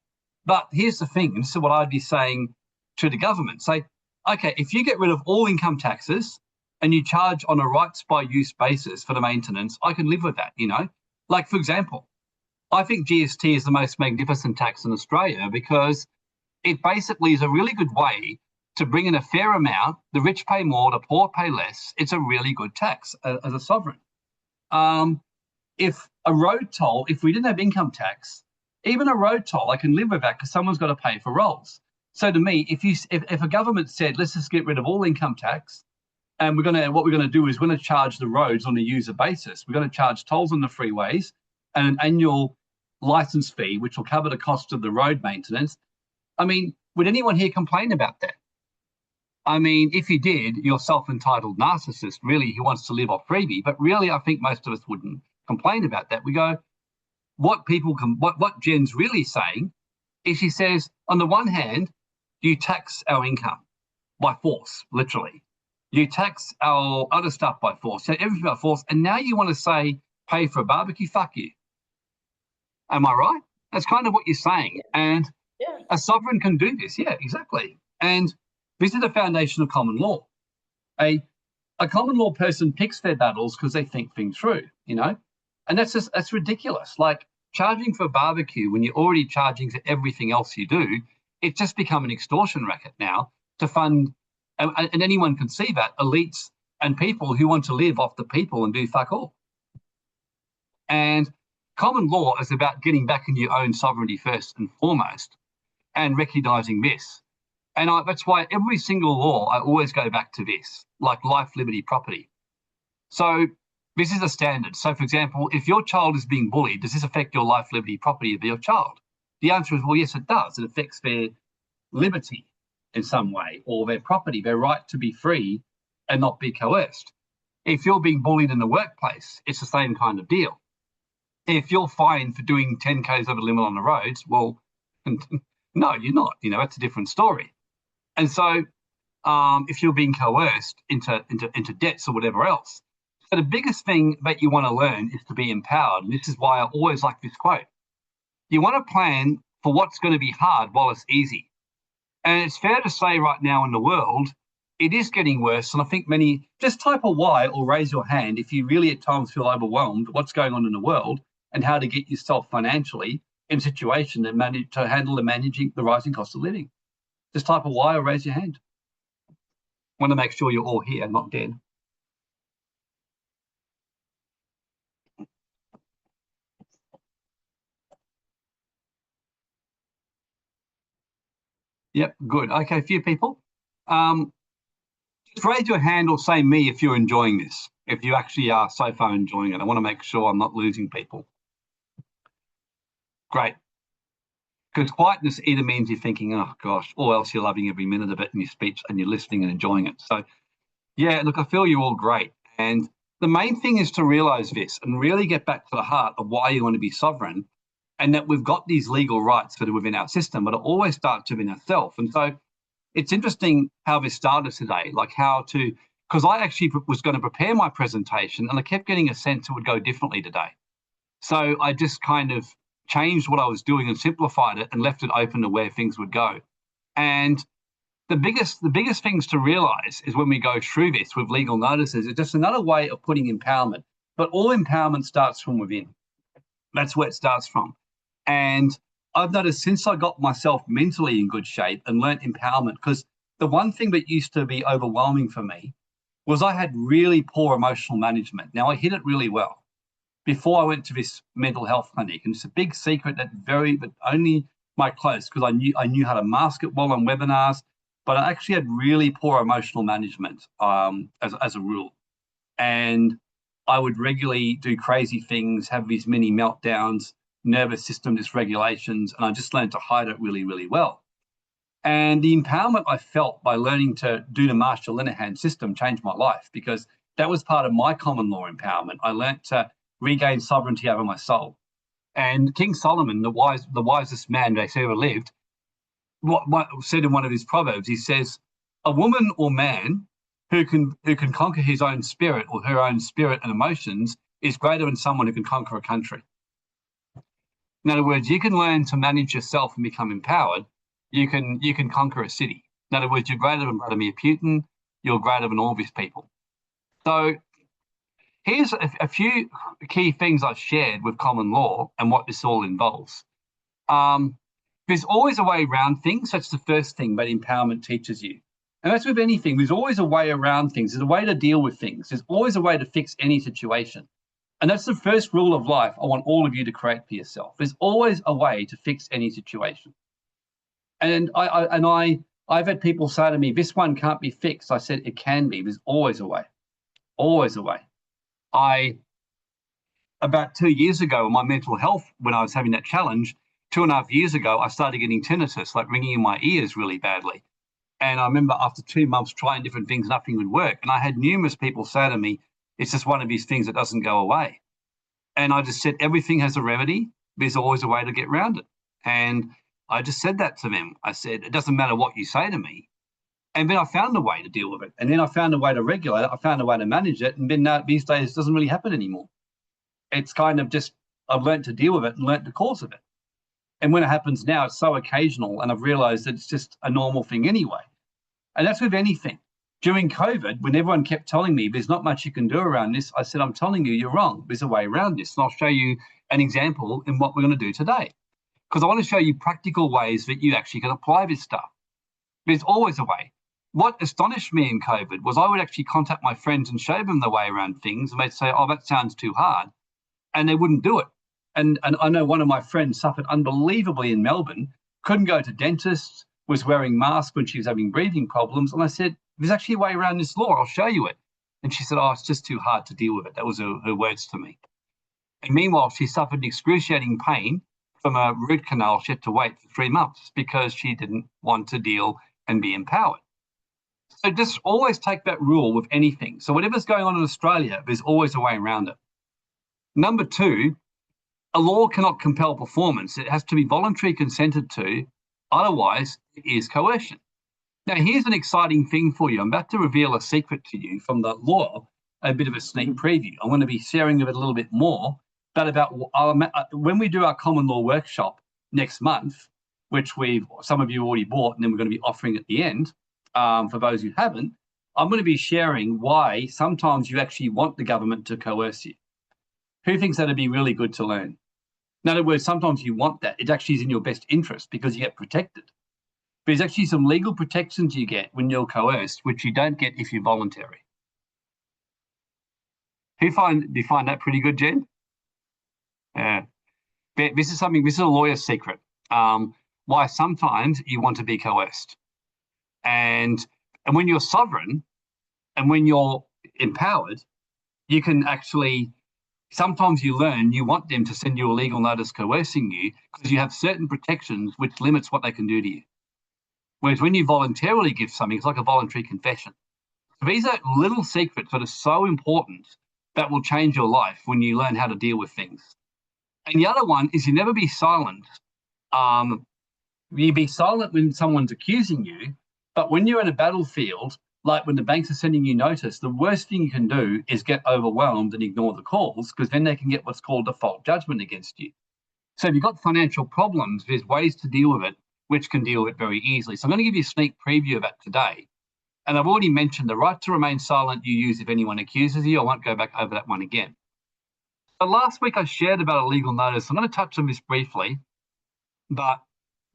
C: But here's the thing, and this is what I'd be saying to the government. Say, okay, if you get rid of all income taxes and you charge on a rights by use basis for the maintenance, I can live with that, you know? Like, for example, I think GST is the most magnificent tax in Australia because it basically is a really good way to bring in a fair amount. The rich pay more, the poor pay less. It's a really good tax as a sovereign. If a road toll, if we didn't have income tax, even a road toll, I can live with that because someone's got to pay for rolls. So to me, if a government said, let's just get rid of all income tax, and what we're going to do is we're going to charge the roads on a user basis. We're going to charge tolls on the freeways and an annual license fee, which will cover the cost of the road maintenance. I mean, would anyone here complain about that? I mean, if you did, you're self-entitled narcissist, really, who wants to live off freebie. But really, I think most of us wouldn't complain about that. We go, what Jen's really saying is she says, on the one hand, you tax our income by force, literally. You tax our other stuff by force, so everything by force. And now you want to say, pay for a barbecue? Fuck you. Am I right? That's kind of what you're saying. And a sovereign can do this. Yeah, exactly. And this is the foundation of common law. A common law person picks their battles because they think things through, you know? And that's ridiculous. Like charging for a barbecue when you're already charging for everything else you do, it's just become an extortion racket now to fund, and anyone can see that, elites and people who want to live off the people and do fuck all. And common law is about getting back in your own sovereignty first and foremost and recognising this. And that's why every single law, I always go back to this, like life, liberty, property. So this is a standard. So, for example, if your child is being bullied, does this affect your life, liberty, property of your child? The answer is, well, yes, it does. It affects their liberty in some way, or their property, their right to be free and not be coerced. If you're being bullied in the workplace, it's the same kind of deal. If you're fined for doing 10 Ks over the limit on the roads, well, no, you're not. You know, that's a different story. And so if you're being coerced into debts or whatever else. So the biggest thing that you want to learn is to be empowered. And this is why I always like this quote. You want to plan for what's going to be hard while it's easy. And it's fair to say right now in the world, it is getting worse. And I think many, just type a Y or raise your hand if you really at times feel overwhelmed what's going on in the world and how to get yourself financially in a situation to handle managing the rising cost of living. Just type a Y or raise your hand. Want to make sure you're all here, not dead. Yep, good. Okay, a few people. Just raise your hand or say me if you're enjoying this, if you actually are so far enjoying it. I want to make sure I'm not losing people. Great. Because quietness either means you're thinking, oh gosh, or else you're loving every minute of it in your speech and you're listening and enjoying it. So yeah, look, I feel you're all great. And the main thing is to realize this and really get back to the heart of why you want to be sovereign, and that we've got these legal rights that are within our system, but it always starts within ourselves. And so it's interesting how this started today, like how to, because I actually was going to prepare my presentation and I kept getting a sense it would go differently today. So I just kind of changed what I was doing and simplified it and left it open to where things would go. And the biggest things to realize is when we go through this with legal notices, it's just another way of putting empowerment. But all empowerment starts from within. That's where it starts from. And I've noticed since I got myself mentally in good shape and learnt empowerment, because the one thing that used to be overwhelming for me was I had really poor emotional management. Now I hid it really well before I went to this mental health clinic. And it's a big secret that but only my close, because I knew how to mask it well on webinars, but I actually had really poor emotional management as a rule. And I would regularly do crazy things, have these mini meltdowns, nervous system dysregulations, and I just learned to hide it really, really well. And the empowerment I felt by learning to do the Marshall Linehan system changed my life, because that was part of my common law empowerment. I learned to regain sovereignty over my soul. And King Solomon, the wisest man that's ever lived, what said in one of his proverbs, he says, a woman or man who can conquer his own spirit or her own spirit and emotions is greater than someone who can conquer a country. In other words, you can learn to manage yourself and become empowered. You can conquer a city. In other words, you're greater than Vladimir Putin. You're greater than all these people. So here's a few key things I've shared with common law and what this all involves. There's always a way around things. That's the first thing that empowerment teaches you. And that's with anything. There's always a way around things. There's a way to deal with things. There's always a way to fix any situation. And that's the first rule of life I want all of you to create for yourself. There's always a way to fix any situation. And I've had people say to me, this one can't be fixed. I said, it can be. There's always a way. Always a way. About 2 years ago, in my mental health, when I was having that challenge, 2.5 years ago, I started getting tinnitus, like ringing in my ears really badly. And I remember after 2 months trying different things, nothing would work. And I had numerous people say to me, it's just one of these things that doesn't go away. And I just said, everything has a remedy. There's always a way to get around it. And I just said that to them. I said, it doesn't matter what you say to me. And then I found a way to deal with it. And then I found a way to regulate it. I found a way to manage it. And then these days it doesn't really happen anymore. It's kind of just, I've learned to deal with it and learned the cause of it. And when it happens now, it's so occasional. And I've realized that it's just a normal thing anyway. And that's with anything. During COVID, when everyone kept telling me there's not much you can do around this, I said, I'm telling you, you're wrong. There's a way around this. And I'll show you an example in what we're going to do today. Because I want to show you practical ways that you actually can apply this stuff. There's always a way. What astonished me in COVID was I would actually contact my friends and show them the way around things. And they'd say, oh, that sounds too hard. And they wouldn't do it. And I know one of my friends suffered unbelievably in Melbourne, couldn't go to dentists, was wearing masks when she was having breathing problems. And I said, there's actually a way around this law. I'll show you it. And she said, oh, it's just too hard to deal with it. That was her words to me. And meanwhile, she suffered excruciating pain from a root canal. She had to wait for 3 months because she didn't want to deal and be empowered. So just always take that rule with anything. So whatever's going on in Australia, there's always a way around it. Number 2, a law cannot compel performance. It has to be voluntarily consented to. Otherwise, it is coercion. Now, here's an exciting thing for you. I'm about to reveal a secret to you from the law, a bit of a sneak preview. I'm going to be sharing of it a little bit more, but about when we do our common law workshop next month, which some of you already bought, and then we're going to be offering at the end for those who haven't, I'm going to be sharing why sometimes you actually want the government to coerce you. Who thinks that'd be really good to learn? In other words, sometimes you want that. It actually is in your best interest because you get protected. But there's actually some legal protections you get when you're coerced, which you don't get if you're voluntary. Do you find that pretty good, Jen? This is a lawyer's secret. Why sometimes you want to be coerced. And when you're sovereign and when you're empowered, you can actually, sometimes you learn you want them to send you a legal notice coercing you because you have certain protections which limits what they can do to you. Whereas when you voluntarily give something, it's like a voluntary confession. So these are little secrets that are so important that will change your life when you learn how to deal with things. And the other one is you never be silent. You be silent when someone's accusing you, but when you're in a battlefield, like when the banks are sending you notice, the worst thing you can do is get overwhelmed and ignore the calls, because then they can get what's called default judgment against you. So if you've got financial problems, there's ways to deal with it, which can deal with it very easily. So I'm going to give you a sneak preview of that today. And I've already mentioned the right to remain silent you use if anyone accuses you. I won't go back over that one again. So last week I shared about a legal notice. I'm going to touch on this briefly, but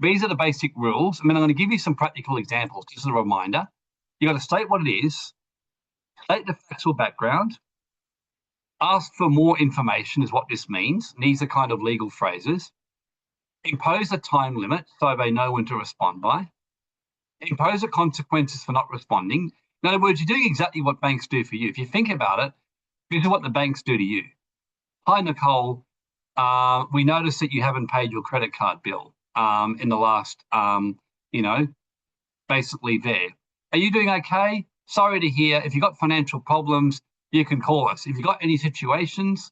C: these are the basic rules. I'm going to give you some practical examples, just as a reminder. You've got to state what it is, state the factual background, ask for more information is what this means. These are kind of legal phrases. Impose a time limit so they know when to respond by. Impose the consequences for not responding. In other words, you're doing exactly what banks do for you. If you think about it, this is what the banks do to you. Hi, Nicole. We noticed that you haven't paid your credit card bill in the last, basically there. Are you doing okay? Sorry to hear. If you've got financial problems, you can call us. If you've got any situations,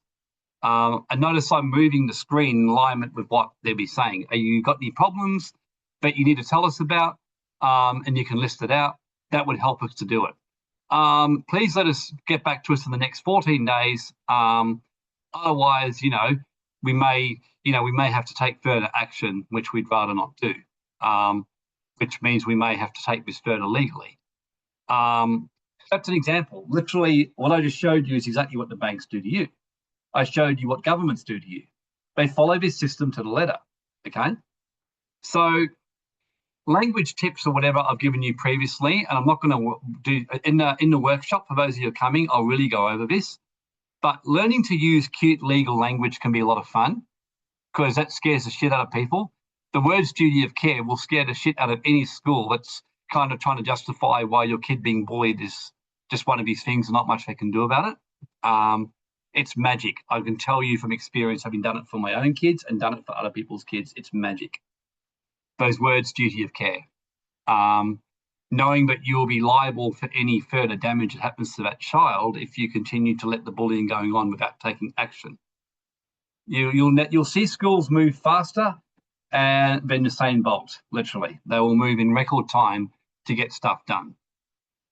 C: and notice I'm moving the screen in alignment with what they'll be saying. Are you got any problems that you need to tell us about? And you can list it out. That would help us to do it. Please let us get back to us in the next 14 days. Otherwise, we may have to take further action, which we'd rather not do, which means we may have to take this further legally. That's an example. Literally, what I just showed you is exactly what the banks do to you. I showed you what governments do to you. They follow this system to the letter, okay? So language tips or whatever I've given you previously, and I'm not going to do in the workshop, for those of you who are coming, I'll really go over this. But learning to use cute legal language can be a lot of fun because that scares the shit out of people. The words duty of care will scare the shit out of any school that's kind of trying to justify why your kid being bullied is just one of these things and not much they can do about it. It's magic. I can tell you from experience, having done it for my own kids and done it for other people's kids, it's magic. Those words, duty of care. Knowing that you will be liable for any further damage that happens to that child if you continue to let the bullying going on without taking action. You'll see schools move faster than Usain Bolt, literally. They will move in record time to get stuff done.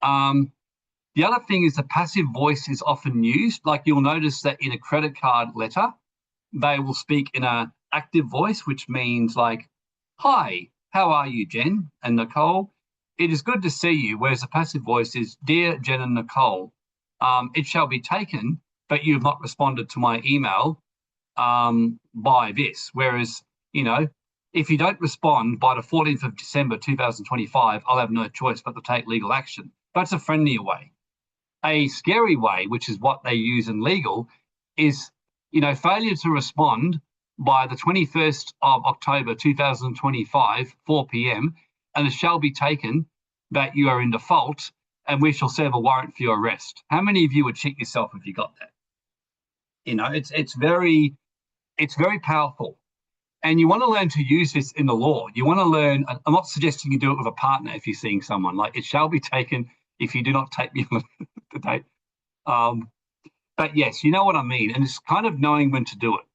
C: The other thing is the passive voice is often used. Like you'll notice that in a credit card letter, they will speak in an active voice, which means like, hi, how are you, Jen and Nicole? It is good to see you, whereas the passive voice is, dear Jen and Nicole, it shall be taken, but you have not responded to my email by this. Whereas, if you don't respond by the 14th of December 2025, I'll have no choice but to take legal action. That's a friendlier way. A scary way, which is what they use in legal, is, failure to respond by the 21st of October 2025, 4 p.m., and it shall be taken that you are in default, and we shall serve a warrant for your arrest. How many of you would cheat yourself if you got that? You know, it's very powerful. And you want to learn to use this in the law. You want to learn, I'm not suggesting you do it with a partner if you're seeing someone, like, it shall be taken if you do not take me on the date. But yes, you know what I mean. And it's kind of knowing when to do it.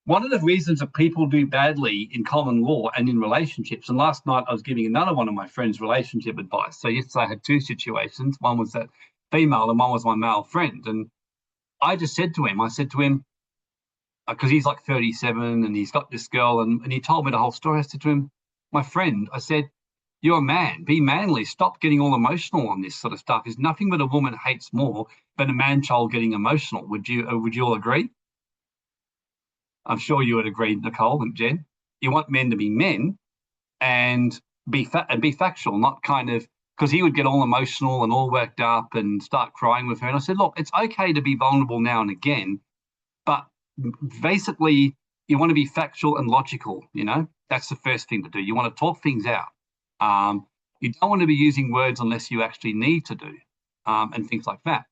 C: One of the reasons that people do badly in common law and in relationships, and last night I was giving another one of my friends relationship advice. So yesterday I had two situations. One was that female and one was my male friend. And I just said to him, because he's like 37 and he's got this girl, and he told me the whole story. I said to him, my friend, I said, you're a man, be manly, stop getting all emotional on this sort of stuff. There's nothing that a woman hates more than a man-child getting emotional. Would you all agree? I'm sure you would agree, Nicole and Jen. You want men to be men and be factual, not kind of, because he would get all emotional and all worked up and start crying with her. And I said, look, it's okay to be vulnerable now and again, but basically you want to be factual and logical. You know, that's the first thing to do. You want to talk things out. You don't want to be using words unless you actually need to do, and things like that.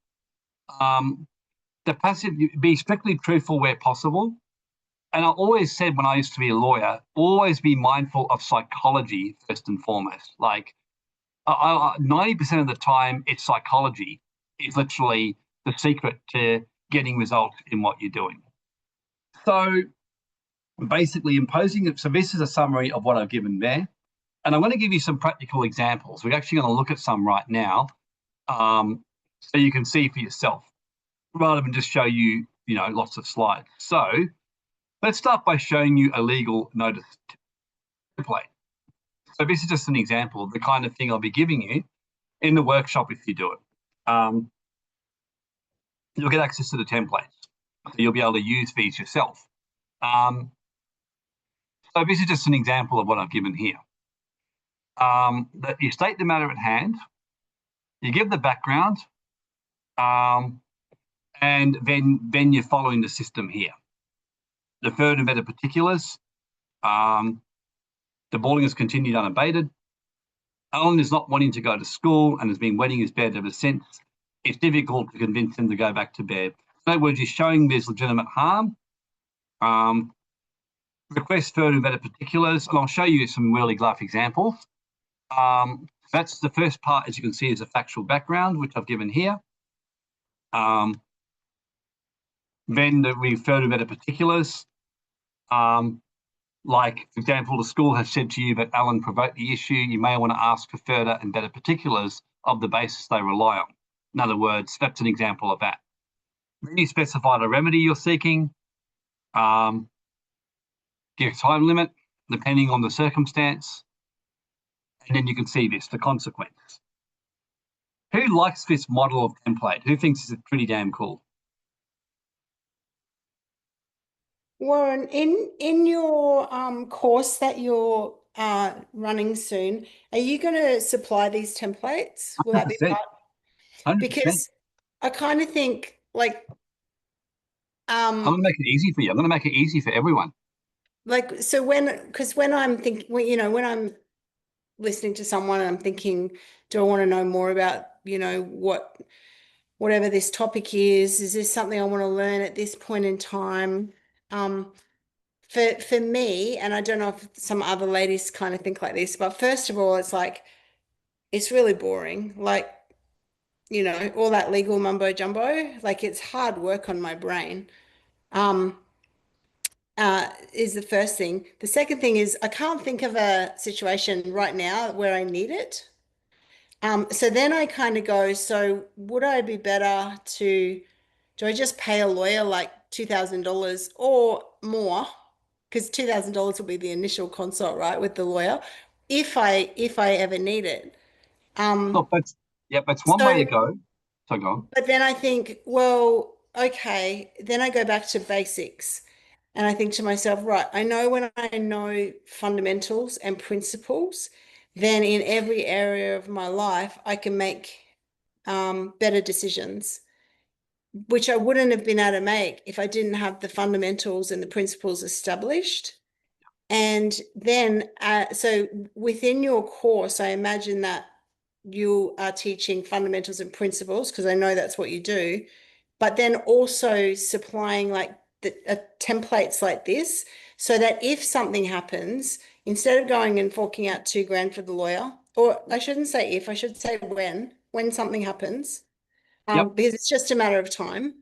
C: The passive, be strictly truthful where possible. And I always said when I used to be a lawyer, always be mindful of psychology first and foremost. Like 90% of the time, it's psychology. It's literally the secret to getting results in what you're doing. So basically imposing it. So this is a summary of what I've given there. And I'm going to give you some practical examples. We're actually going to look at some right now, so you can see for yourself, rather than just show you, lots of slides. So let's start by showing you a legal notice template. So this is just an example of the kind of thing I'll be giving you in the workshop if you do it. You'll get access to the templates, so you'll be able to use these yourself. So this is just an example of what I've given here. That you state the matter at hand, you give the background, and then you're following the system here. The third and better particulars. The bullying has continued unabated. Alan is not wanting to go to school and has been wetting his bed ever since. It's difficult to convince him to go back to bed. In other words, you're showing there's legitimate harm. Request further and better particulars, and I'll show you some really graph examples. That's the first part, as you can see, is a factual background, which I've given here. Then the refer to better particulars. Like, for example, the school has said to you that Alan provoked the issue. You may want to ask for further and better particulars of the basis they rely on. In other words, that's an example of that. Then you specify the remedy you're seeking. Give a time limit, depending on the circumstance. And then you can see this, the consequence. Who likes this model of template? Who thinks this is pretty damn cool?
A: Warren, in your course that you're running soon, are you going to supply these templates? Will that be
C: 100%.
A: part?
C: 100%.
A: Because I kind of think, like,
C: I'm going to make it easy for you. I'm going to make it easy for everyone.
A: like, so because when I'm thinking, when I'm listening to someone and I'm thinking, do I want to know more about, whatever this topic is this something I want to learn at this point in time? For me, and I don't know if some other ladies kind of think like this, but first of all, it's like, it's really boring. Like, all that legal mumbo jumbo, like, it's hard work on my brain. Is the first thing. The second thing is I can't think of a situation right now where I need it. So then I kind of go, so would I be better do I just pay a lawyer like $2,000 or more? Because $2,000 will be the initial consult, right, with the lawyer, if I ever need it.
C: Look, that's one way to go. So go on.
A: But then I think, well, okay, then I go back to basics and I think to myself, right, I know when I know fundamentals and principles, then in every area of my life, I can make better decisions, which I wouldn't have been able to make if I didn't have the fundamentals and the principles established. And then, so within your course, I imagine that you are teaching fundamentals and principles, because I know that's what you do, but then also supplying like templates like this, so that if something happens, instead of going and forking out $2,000 for the lawyer, or I shouldn't say if, I should say when something happens,
C: Yep.
A: because it's just a matter of time.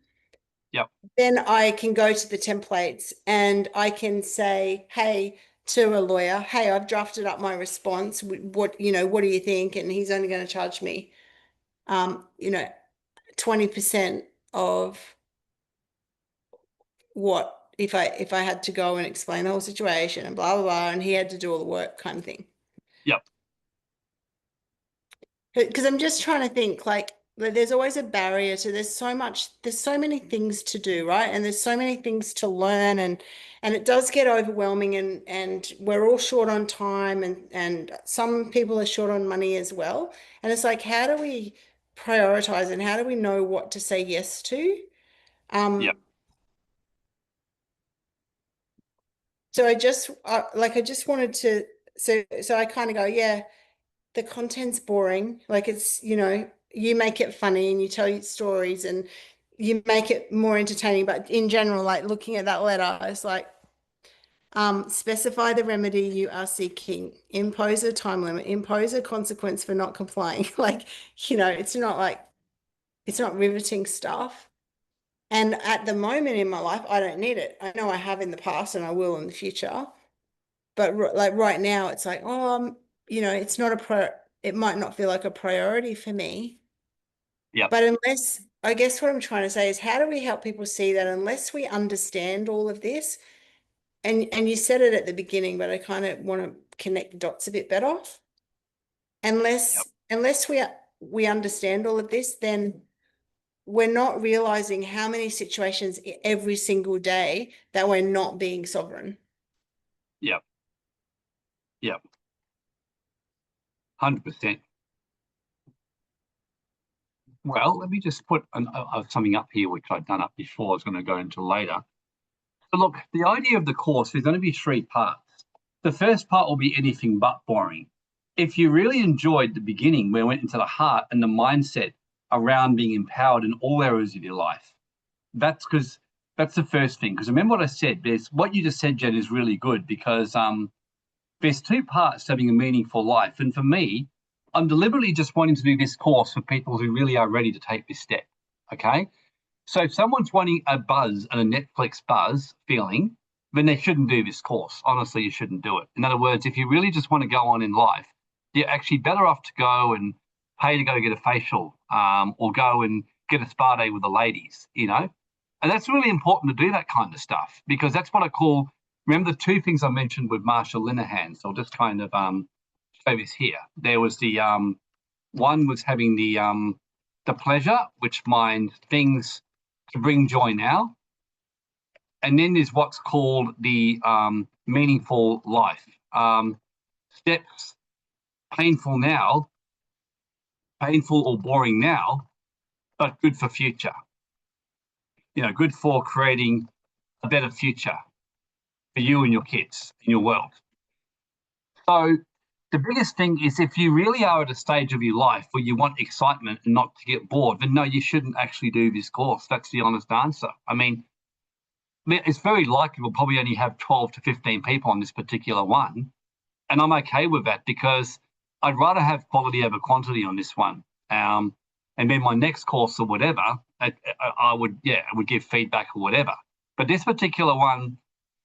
C: Yep.
A: Then I can go to the templates and I can say, hey, to a lawyer, hey, I've drafted up my response. What do you think? And he's only going to charge me, 20% of what if I had to go and explain the whole situation and blah, blah, blah, and he had to do all the work kind of thing.
C: Yep.
A: Because I'm just trying to think, like, there's always a barrier to, there's so many things to do, right? And there's so many things to learn, and it does get overwhelming, and we're all short on time, and some people are short on money as well. And it's like, how do we prioritize, and how do we know what to say yes to?
C: Yep.
A: So I just wanted to, so I kind of go, yeah, the content's boring. Like, it's, you make it funny and you tell your stories and you make it more entertaining. But in general, like looking at that letter, it's like, specify the remedy you are seeking, impose a time limit, impose a consequence for not complying. Like, it's not riveting stuff. And at the moment in my life, I don't need it. I know I have in the past and I will in the future. But like right now, it's like, it's not it might not feel like a priority for me.
C: Yep.
A: But I guess what I'm trying to say is, how do we help people see that unless we understand all of this? And you said it at the beginning, but I kind of want to connect the dots a bit better.
C: Yep.
A: Unless we understand all of this, then we're not realizing how many situations every single day that we're not being sovereign.
C: Yep. Yep. 100%. Well, let me just put something up here, which I've done up before. I was going to go into later. So look, the idea of the course is going to be 3 parts. The first part will be anything but boring. If you really enjoyed the beginning, where we went into the heart and the mindset around being empowered in all areas of your life, that's the first thing. Because remember what I said, what you just said, Jen, is really good, because there's 2 parts to having a meaningful life. And for me, I'm deliberately just wanting to do this course for people who really are ready to take this step, okay? So if someone's wanting a buzz and a Netflix buzz feeling, then they shouldn't do this course. Honestly, you shouldn't do it. In other words, if you really just want to go on in life, you're actually better off to go and pay to go get a facial, or go and get a spa day with the ladies, And that's really important to do that kind of stuff, because that's what I call, remember the 2 things I mentioned with Marsha Linehan. So I'll just kind of show this here. There was the one was having the pleasure, which means things to bring joy now. And then there's what's called the meaningful life. Steps, painful now, painful or boring now, but good for future. Good for creating a better future for you and your kids in your world. So the biggest thing is, if you really are at a stage of your life where you want excitement and not to get bored, then no, you shouldn't actually do this course. That's the honest answer. I mean, it's very likely we'll probably only have 12 to 15 people on this particular one. And I'm okay with that, because I'd rather have quality over quantity on this one. And then my next course or whatever, I would give feedback or whatever. But this particular one,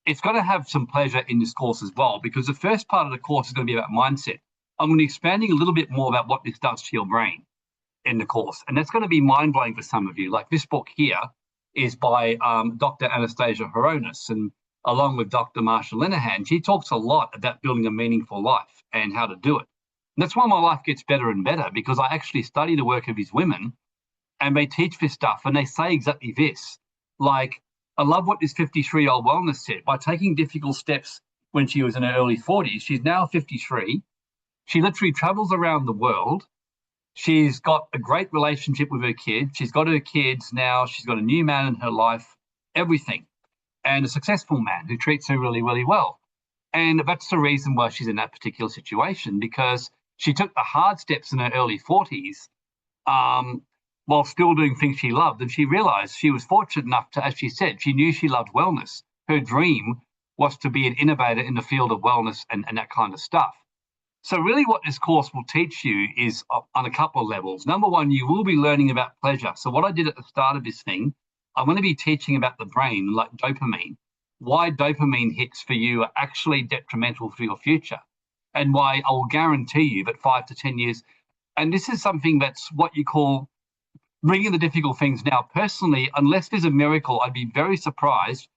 C: it's got to have some pleasure in this course as well, because the first part of the course is going to be about mindset. I'm going to be expanding a little bit more about what this does to your brain in the course. And that's going to be mind-blowing for some of you. Like this book here is by Dr. Anastasia Horonis, and along with Dr. Marsha Linehan, she talks a lot about building a meaningful life and how to do it. And that's why my life gets better and better, because I actually study the work of these women, and they teach this stuff, and they say exactly this. Like, I love what this 53-year-old wellness said. By taking difficult steps when she was in her early 40s, she's now 53. She literally travels around the world. She's got a great relationship with her kids. She's got her kids now. She's got a new man in her life, everything, and a successful man who treats her really, really well. And that's the reason why she's in that particular situation, because she took the hard steps in her early 40s while still doing things she loved. And she realized she was fortunate enough to, as she said, she knew she loved wellness. Her dream was to be an innovator in the field of wellness and that kind of stuff. So really what this course will teach you is on a couple of levels. Number one, you will be learning about pleasure. So what I did at the start of this thing, I'm going to be teaching about the brain, like dopamine, why dopamine hits for you are actually detrimental for your future, and why I will guarantee you that 5 to 10 years, and this is something that's what you call bringing the difficult things now. Personally, unless there's a miracle, I'd be very surprised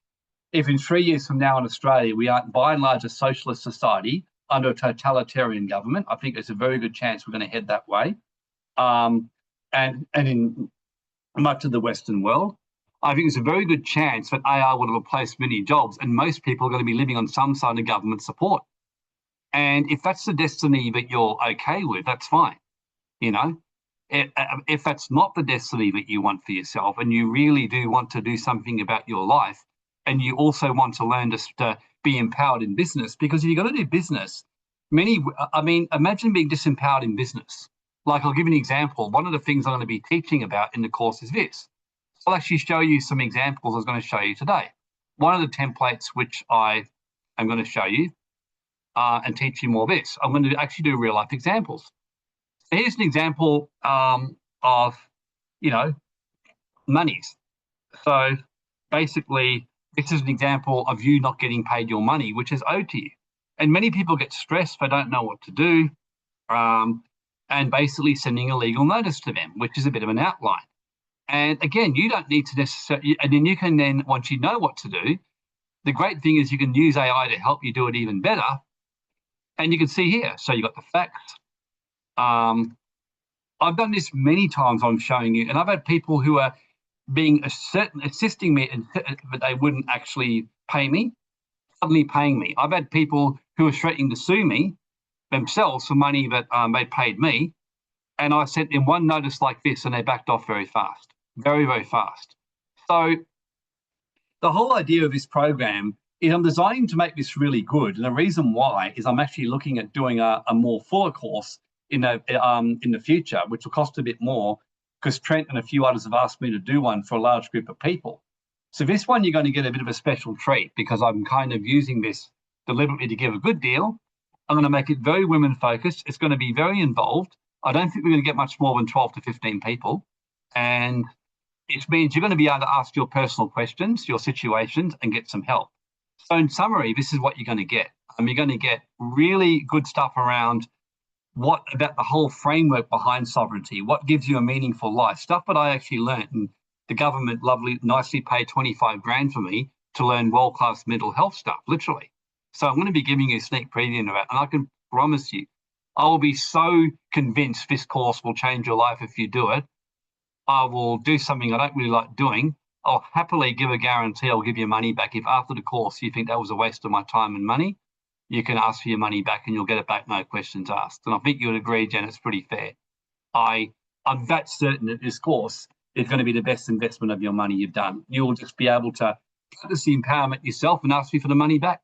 C: if in 3 years from now in Australia, we are by and large a socialist society under a totalitarian government. I think there's a very good chance we're going to head that way. And in much of the Western world, I think there's a very good chance that AR would have replaced many jobs, and most people are going to be living on some sort of government support. And if that's the destiny that you're okay with, that's fine. You know, if that's not the destiny that you want for yourself, and you really do want to do something about your life, and you also want to learn to be empowered in business, because if you're going to do business, imagine being disempowered in business. Like, I'll give you an example. One of the things I'm going to be teaching about in the course is this. I'll actually show you some examples I was going to show you today. One of the templates which I am going to show you and teach you more of this, I'm going to actually do real life examples. So here's an example of, monies. So basically, this is an example of you not getting paid your money, which is owed to you. And many people get stressed, they don't know what to do, and basically sending a legal notice to them, which is a bit of an outline. And again, you don't need to necessarily, and then you can then, once you know what to do, the great thing is you can use AI to help you do it even better. And you can see here, so you've got the facts. I've done this many times, I'm showing you, and I've had people who are assisting me, but they wouldn't actually pay me, suddenly paying me. I've had people who are threatening to sue me themselves for money that they paid me, and I sent them one notice like this, and they backed off very fast, very, very fast. So the whole idea of this program is I'm designing to make this really good, and the reason why is I'm actually looking at doing a more fuller course in the future, which will cost a bit more, because Trent and a few others have asked me to do one for a large group of people. So this one, you're going to get a bit of a special treat, because I'm kind of using this deliberately to give a good deal. I'm going to make it very women focused. It's going to be very involved. I don't think we're going to get much more than 12 to 15 people. And it means you're going to be able to ask your personal questions, your situations, and get some help. So in summary, this is what you're going to get. You're going to get really good stuff around what about the whole framework behind sovereignty, what gives you a meaningful life, stuff that I actually learned, and the government nicely paid 25 grand for me to learn world-class mental health stuff, literally. So I'm going to be giving you a sneak preview of that, and I can promise you, I will be so convinced this course will change your life if you do it. I will do something I don't really like doing. I'll happily give a guarantee I'll give you money back. If after the course you think that was a waste of my time and money, you can ask for your money back and you'll get it back, no questions asked. And I think you would agree, Jen, it's pretty fair. I'm that certain that this course is going to be the best investment of your money you've done. You'll just be able to practice the empowerment yourself and ask me for the money back,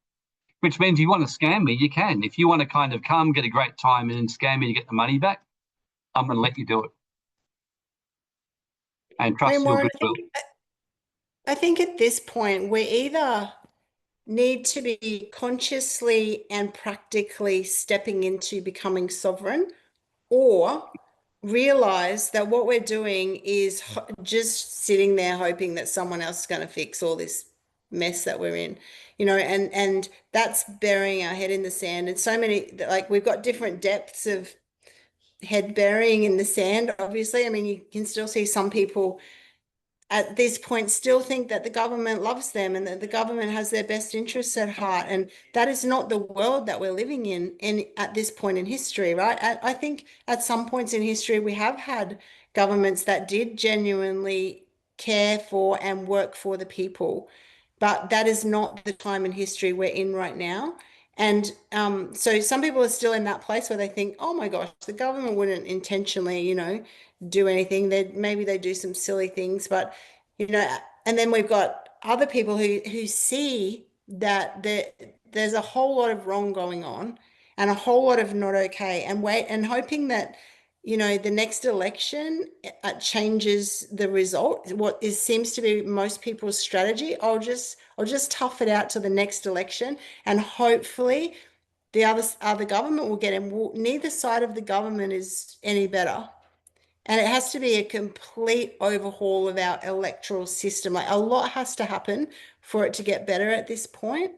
C: which means if you want to scam me, you can. If you want to kind of come, get a great time and then scam me to get the money back, I'm going to let you do it. And trust your goodwill.
A: I think at this point, we either need to be consciously and practically stepping into becoming sovereign, or realize that what we're doing is just sitting there hoping that someone else is going to fix all this mess that we're in, and that's burying our head in the sand. And so many, like, we've got different depths of head burying in the sand, obviously. I mean, you can still see some people at this point still think that the government loves them and that the government has their best interests at heart. And that is not the world that we're living in at this point in history, right? I think at some points in history, we have had governments that did genuinely care for and work for the people, but that is not the time in history we're in right now. And so some people are still in that place where they think, oh my gosh, the government wouldn't intentionally, do anything. Maybe they do some silly things, but and then we've got other people who see that there's a whole lot of wrong going on and a whole lot of not okay, and hoping that, you know, the next election changes the result. Seems to be most people's strategy. I'll just tough it out to the next election, and hopefully the other government will get in. Well, neither side of the government is any better. And it has to be a complete overhaul of our electoral system. Like, a lot has to happen for it to get better at this point.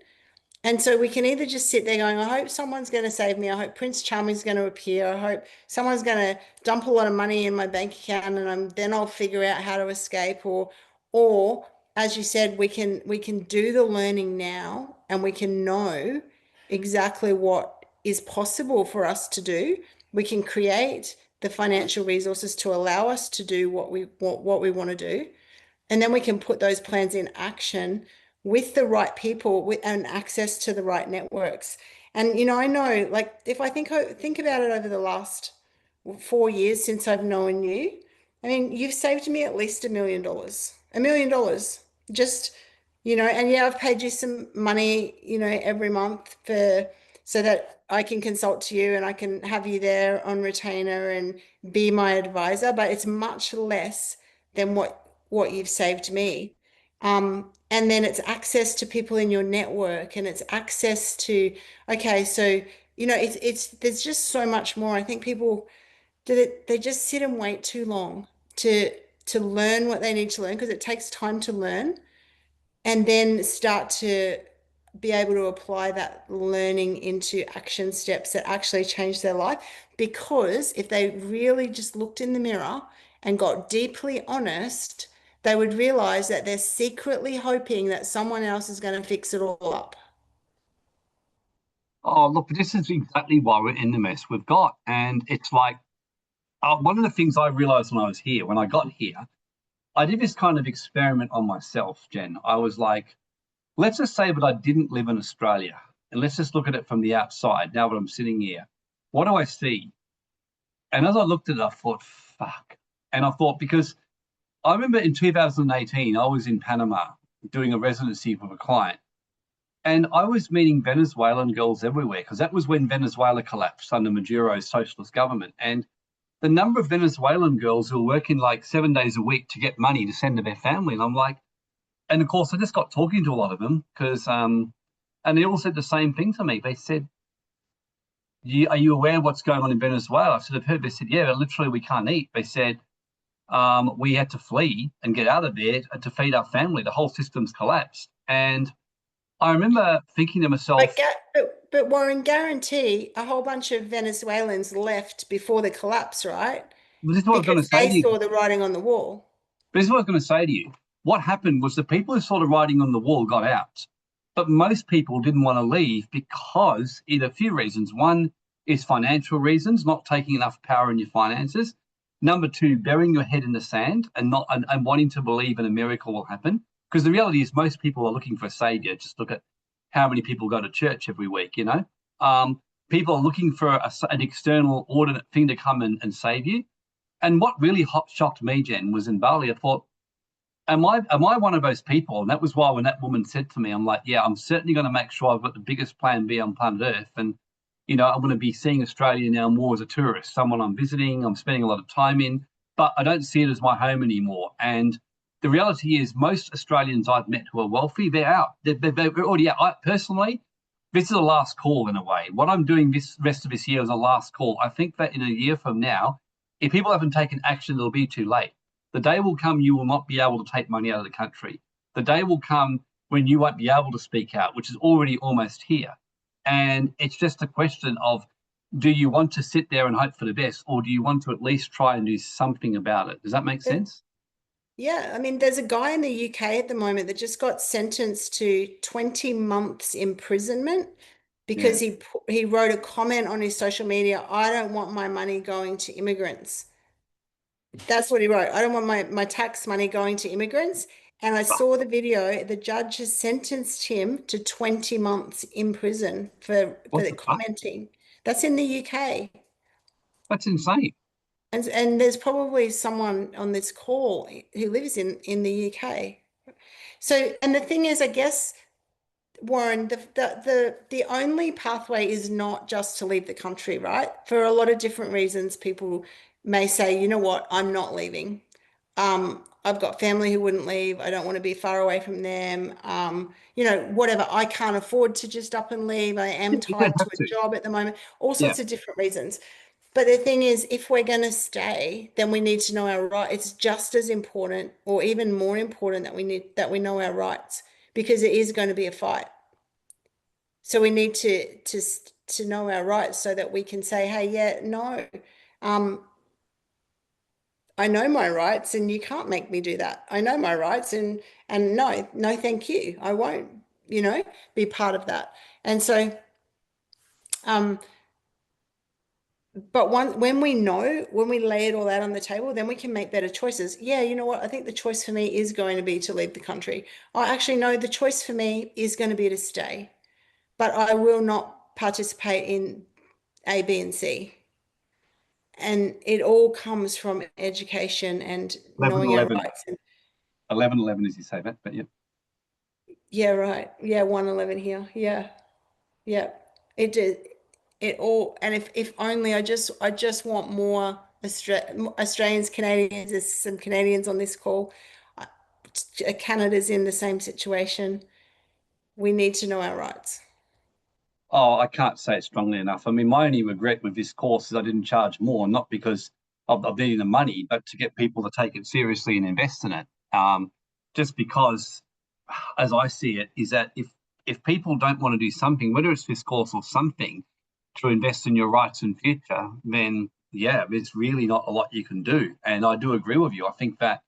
A: And so we can either just sit there going, I hope someone's going to save me. I hope Prince Charming's going to appear. I hope someone's going to dump a lot of money in my bank account, and then I'll figure out how to escape. Or as you said, we can do the learning now, and we can know exactly what is possible for us to do. We can create the financial resources to allow us to do what we want to do. And then we can put those plans in action with the right people and access to the right networks. And, you know, I know, like, if I think about it over the last 4 years since I've known you, I mean, you've saved me at least $1 million. $1 million. Just, you know, and yeah, I've paid you some money, you know, every month so that I can consult to you and I can have you there on retainer and be my advisor, but it's much less than what you've saved me. And then it's access to people in your network, and it's access to, okay, so, you know, there's just so much more. I think people they just sit and wait too long to learn what they need to learn, because it takes time to learn, and then start to be able to apply that learning into action steps that actually change their life. Because if they really just looked in the mirror and got deeply honest, they would realize that they're secretly hoping that someone else is going to fix it all up.
C: Oh, look, but this is exactly why we're in the mess we've got. And it's like, one of the things I realized when I was here, when I got here, I did this kind of experiment on myself, Jen. I was like, let's just say that I didn't live in Australia, and let's just look at it from the outside. Now that I'm sitting here, what do I see? And as I looked at it, I thought, fuck. And I thought, because I remember in 2018, I was in Panama doing a residency with a client, and I was meeting Venezuelan girls everywhere, because that was when Venezuela collapsed under Maduro's socialist government. And the number of Venezuelan girls who were working like 7 days a week to get money to send to their family. And I'm like, and of course, I just got talking to a lot of them, because, and they all said the same thing to me. They said, are you aware of what's going on in Venezuela? I said, I've heard. They said, yeah, literally we can't eat. They said, we had to flee and get out of there to feed our family. The whole system's collapsed. And I remember thinking to myself,
A: but Warren, guarantee a whole bunch of Venezuelans left before the collapse, right?
C: this is what I was going to
A: Because
C: say
A: they
C: to you.
A: saw the writing on the wall.
C: This is what I was going to say to you. What happened was the people who saw the writing on the wall got out, but most people didn't want to leave because either a few reasons. One is financial reasons, not taking enough power in your finances. Number two, burying your head in the sand and wanting to believe in a miracle will happen. Because the reality is most people are looking for a savior. Just look at how many people go to church every week, you know. People are looking for an external ordinate thing to come and save you. And what really shocked me, Jen, was in Bali. I thought, am I one of those people? And that was why when that woman said to me, I'm like, yeah, I'm certainly going to make sure I've got the biggest plan B on planet Earth. And, you know, I'm going to be seeing Australia now more as a tourist, someone I'm visiting, I'm spending a lot of time in, but I don't see it as my home anymore. And the reality is most Australians I've met who are wealthy, they're out. They're already out. Personally, this is a last call in a way. What I'm doing this rest of this year is a last call. I think that in a year from now, if people haven't taken action, it'll be too late. The day will come you will not be able to take money out of the country. The day will come when you won't be able to speak out, which is already almost here. And it's just a question of, do you want to sit there and hope for the best, or do you want to at least try and do something about it? Does that make sense?
A: Yeah, I mean, there's a guy in the UK at the moment that just got sentenced to 20 months imprisonment because he wrote a comment on his social media, I don't want my money going to immigrants. That's what he wrote. I don't want my tax money going to immigrants. And I saw the video. The judge has sentenced him to 20 months in prison for the commenting. That's in the UK.
C: That's insane.
A: And there's probably someone on this call who lives in the UK. So, and the thing is, I guess Warren, the only pathway is not just to leave the country, right? For a lot of different reasons, people may say, you know what, I'm not leaving. I've got family who wouldn't leave. I don't want to be far away from them. You know, whatever. I can't afford to just up and leave. I am
C: You don't
A: tied to
C: have
A: a
C: to.
A: job at the moment. All
C: Yeah.
A: sorts of different reasons. But the thing is, if we're going to stay, then we need to know our rights. It's just as important, or even more important, that we know our rights, because it is going to be a fight. So we need to know our rights so that we can say, hey, yeah, no, I know my rights, and you can't make me do that. I know my rights, and no, thank you. I won't, be part of that. And so, um, but when we know, when we lay it all out on the table, then we can make better choices. Yeah, you know what? I think the choice for me is going to be to leave the country. I actually know the choice for me is going to be to stay, but I will not participate in A, B, and C. And it all comes from education and
C: 11,
A: knowing our
C: 11.
A: rights. And
C: 11, 11 as you say that, but yeah.
A: yeah, right. Yeah, 111 here. Yeah. Yeah. It did. It all, and if only I just want more Australians, Canadians. There's some Canadians on this call. Uh, Canada's in the same situation. We need to know our rights.
C: Oh, I can't say it strongly enough. I mean, my only regret with this course is I didn't charge more, not because of needing the money, but to get people to take it seriously and invest in it. Just because, as I see it, is that if people don't want to do something, whether it's this course or something, to invest in your rights and future, then yeah, there's really not a lot you can do. And I do agree with you. I think that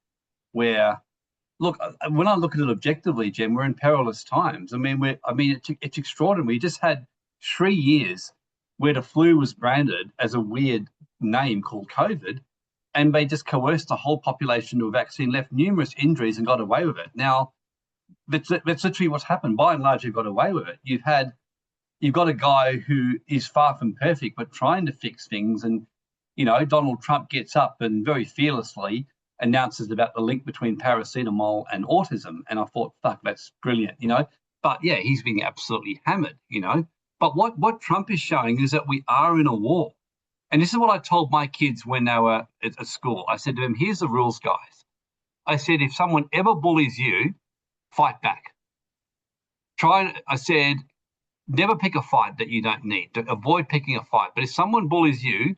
C: we're look, when I look at it objectively, Jen, we're in perilous times. I mean, it's extraordinary. We just had 3 years where the flu was branded as a weird name called COVID, and they just coerced the whole population to a vaccine, left numerous injuries, and got away with it. Now, that's literally what's happened. By and large, you've got away with it. You've got a guy who is far from perfect, but trying to fix things. And, Donald Trump gets up and very fearlessly announces about the link between paracetamol and autism. And I thought, fuck, that's brilliant, But yeah, he's being absolutely hammered, But what Trump is showing is that we are in a war. And this is what I told my kids when they were at school. I said to them, here's the rules, guys. I said, if someone ever bullies you, fight back. I said, never pick a fight that you don't need. Avoid picking a fight. But if someone bullies you,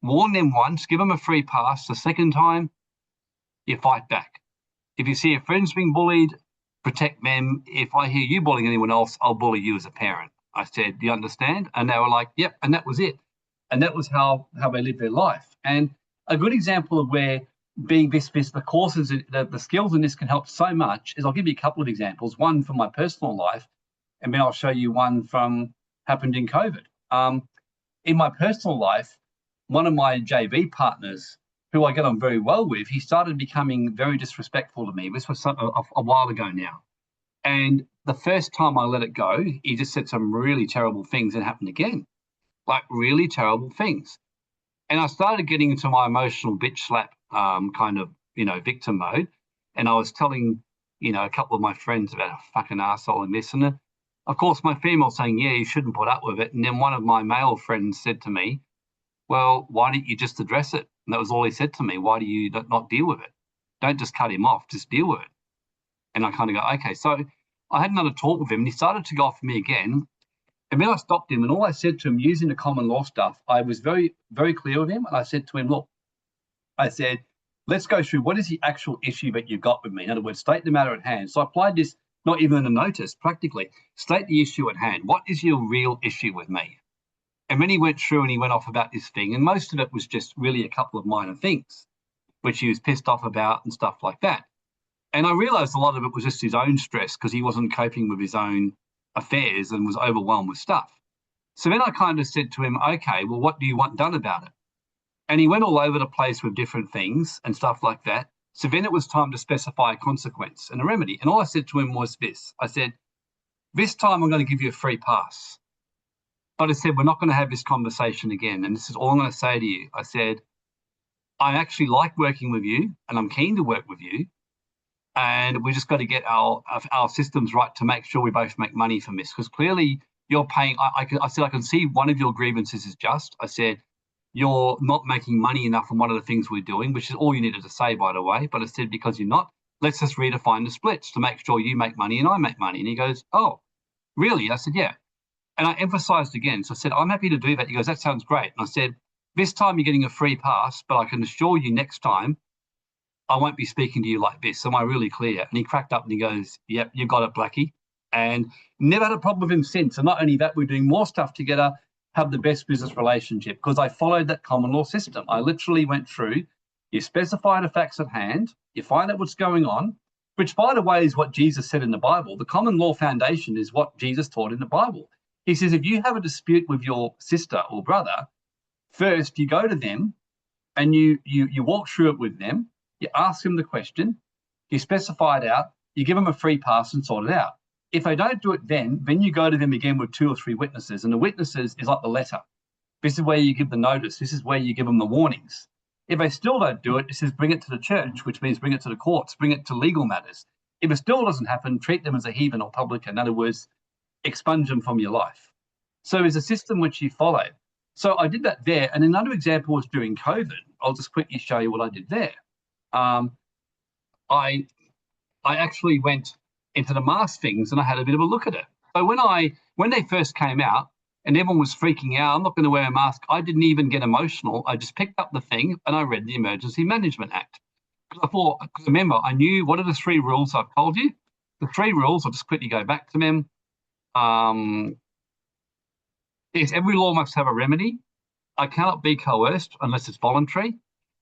C: warn them once, give them a free pass. The second time, you fight back. If you see your friends being bullied, protect them. If I hear you bullying anyone else, I'll bully you as a parent. I said, do you understand? And they were like, yep. And that was it. And that was how they lived their life. And a good example of where being the courses, the skills in this can help so much is I'll give you a couple of examples. One from my personal life, and then I'll show you one from happened in COVID. In my personal life, one of my JV partners, who I get on very well with, he started becoming very disrespectful to me. This was a while ago now. And the first time I let it go, he just said some really terrible things and happened again, like really terrible things. And I started getting into my emotional bitch slap kind of, victim mode. And I was telling, a couple of my friends about a fucking asshole and this and that. Of course, my female saying, yeah, you shouldn't put up with it. And then one of my male friends said to me, well, why don't you just address it? And that was all he said to me. Why do you not deal with it? Don't just cut him off, just deal with it. And I kind of go, okay. So I had another talk with him and he started to go off me again. And then I stopped him and all I said to him, using the common law stuff, I was very, very clear with him. And I said to him, look, I said, let's go through what is the actual issue that you've got with me. In other words, state the matter at hand. So I applied this, not even in a notice, practically. State the issue at hand. What is your real issue with me? And then he went through and he went off about this thing. And most of it was just really a couple of minor things, which he was pissed off about and stuff like that. And I realized a lot of it was just his own stress because he wasn't coping with his own affairs and was overwhelmed with stuff. So then I kind of said to him, okay, well, what do you want done about it? And he went all over the place with different things and stuff like that. So then it was time to specify a consequence and a remedy. And all I said to him was this. I said, this time I'm going to give you a free pass. But I said, we're not going to have this conversation again. And this is all I'm going to say to you. I said, I actually like working with you and I'm keen to work with you. and we just got to get our systems right to make sure we both make money from this. Because clearly you're paying. I said I can see one of your grievances is just. I said you're not making money enough from one of the things we're doing, which is all you needed to say, by the way. But I said because you're not, let's just redefine the splits to make sure you make money and I make money. And he goes, oh, really? I said, yeah. And I emphasized again. So I said, I'm happy to do that. He goes, that sounds great. And I said, this time you're getting a free pass, but I can assure you next time I won't be speaking to you like this. Am I really clear? And he cracked up and he goes, yep, you got it, Blackie. And never had a problem with him since. And not only that, we're doing more stuff together, have the best business relationship, because I followed that common law system. I literally went through, you specify the facts at hand, you find out what's going on, which, by the way, is what Jesus said in the Bible. The common law foundation is what Jesus taught in the Bible. He says, if you have a dispute with your sister or brother, first you go to them and you walk through it with them. You ask them the question, you specify it out, you give them a free pass and sort it out. If they don't do it then you go to them again with 2 or 3 witnesses, and the witnesses is like the letter. This is where you give the notice. This is where you give them the warnings. If they still don't do it, it says bring it to the church, which means bring it to the courts, bring it to legal matters. If it still doesn't happen, treat them as a heathen or publican. In other words, expunge them from your life. So there's a system which you follow. So I did that there. And another example was during COVID. I'll just quickly show you what I did there. I actually went into the mask things and I had a bit of a look at it. So when they first came out and everyone was freaking out, I'm not going to wear a mask, I didn't even get emotional. I just picked up the thing and I read the Emergency Management Act. Because I thought, because remember, I knew what are the 3 rules I've told you. The 3 rules, I'll just quickly go back to them. Is every law must have a remedy. I cannot be coerced unless it's voluntary.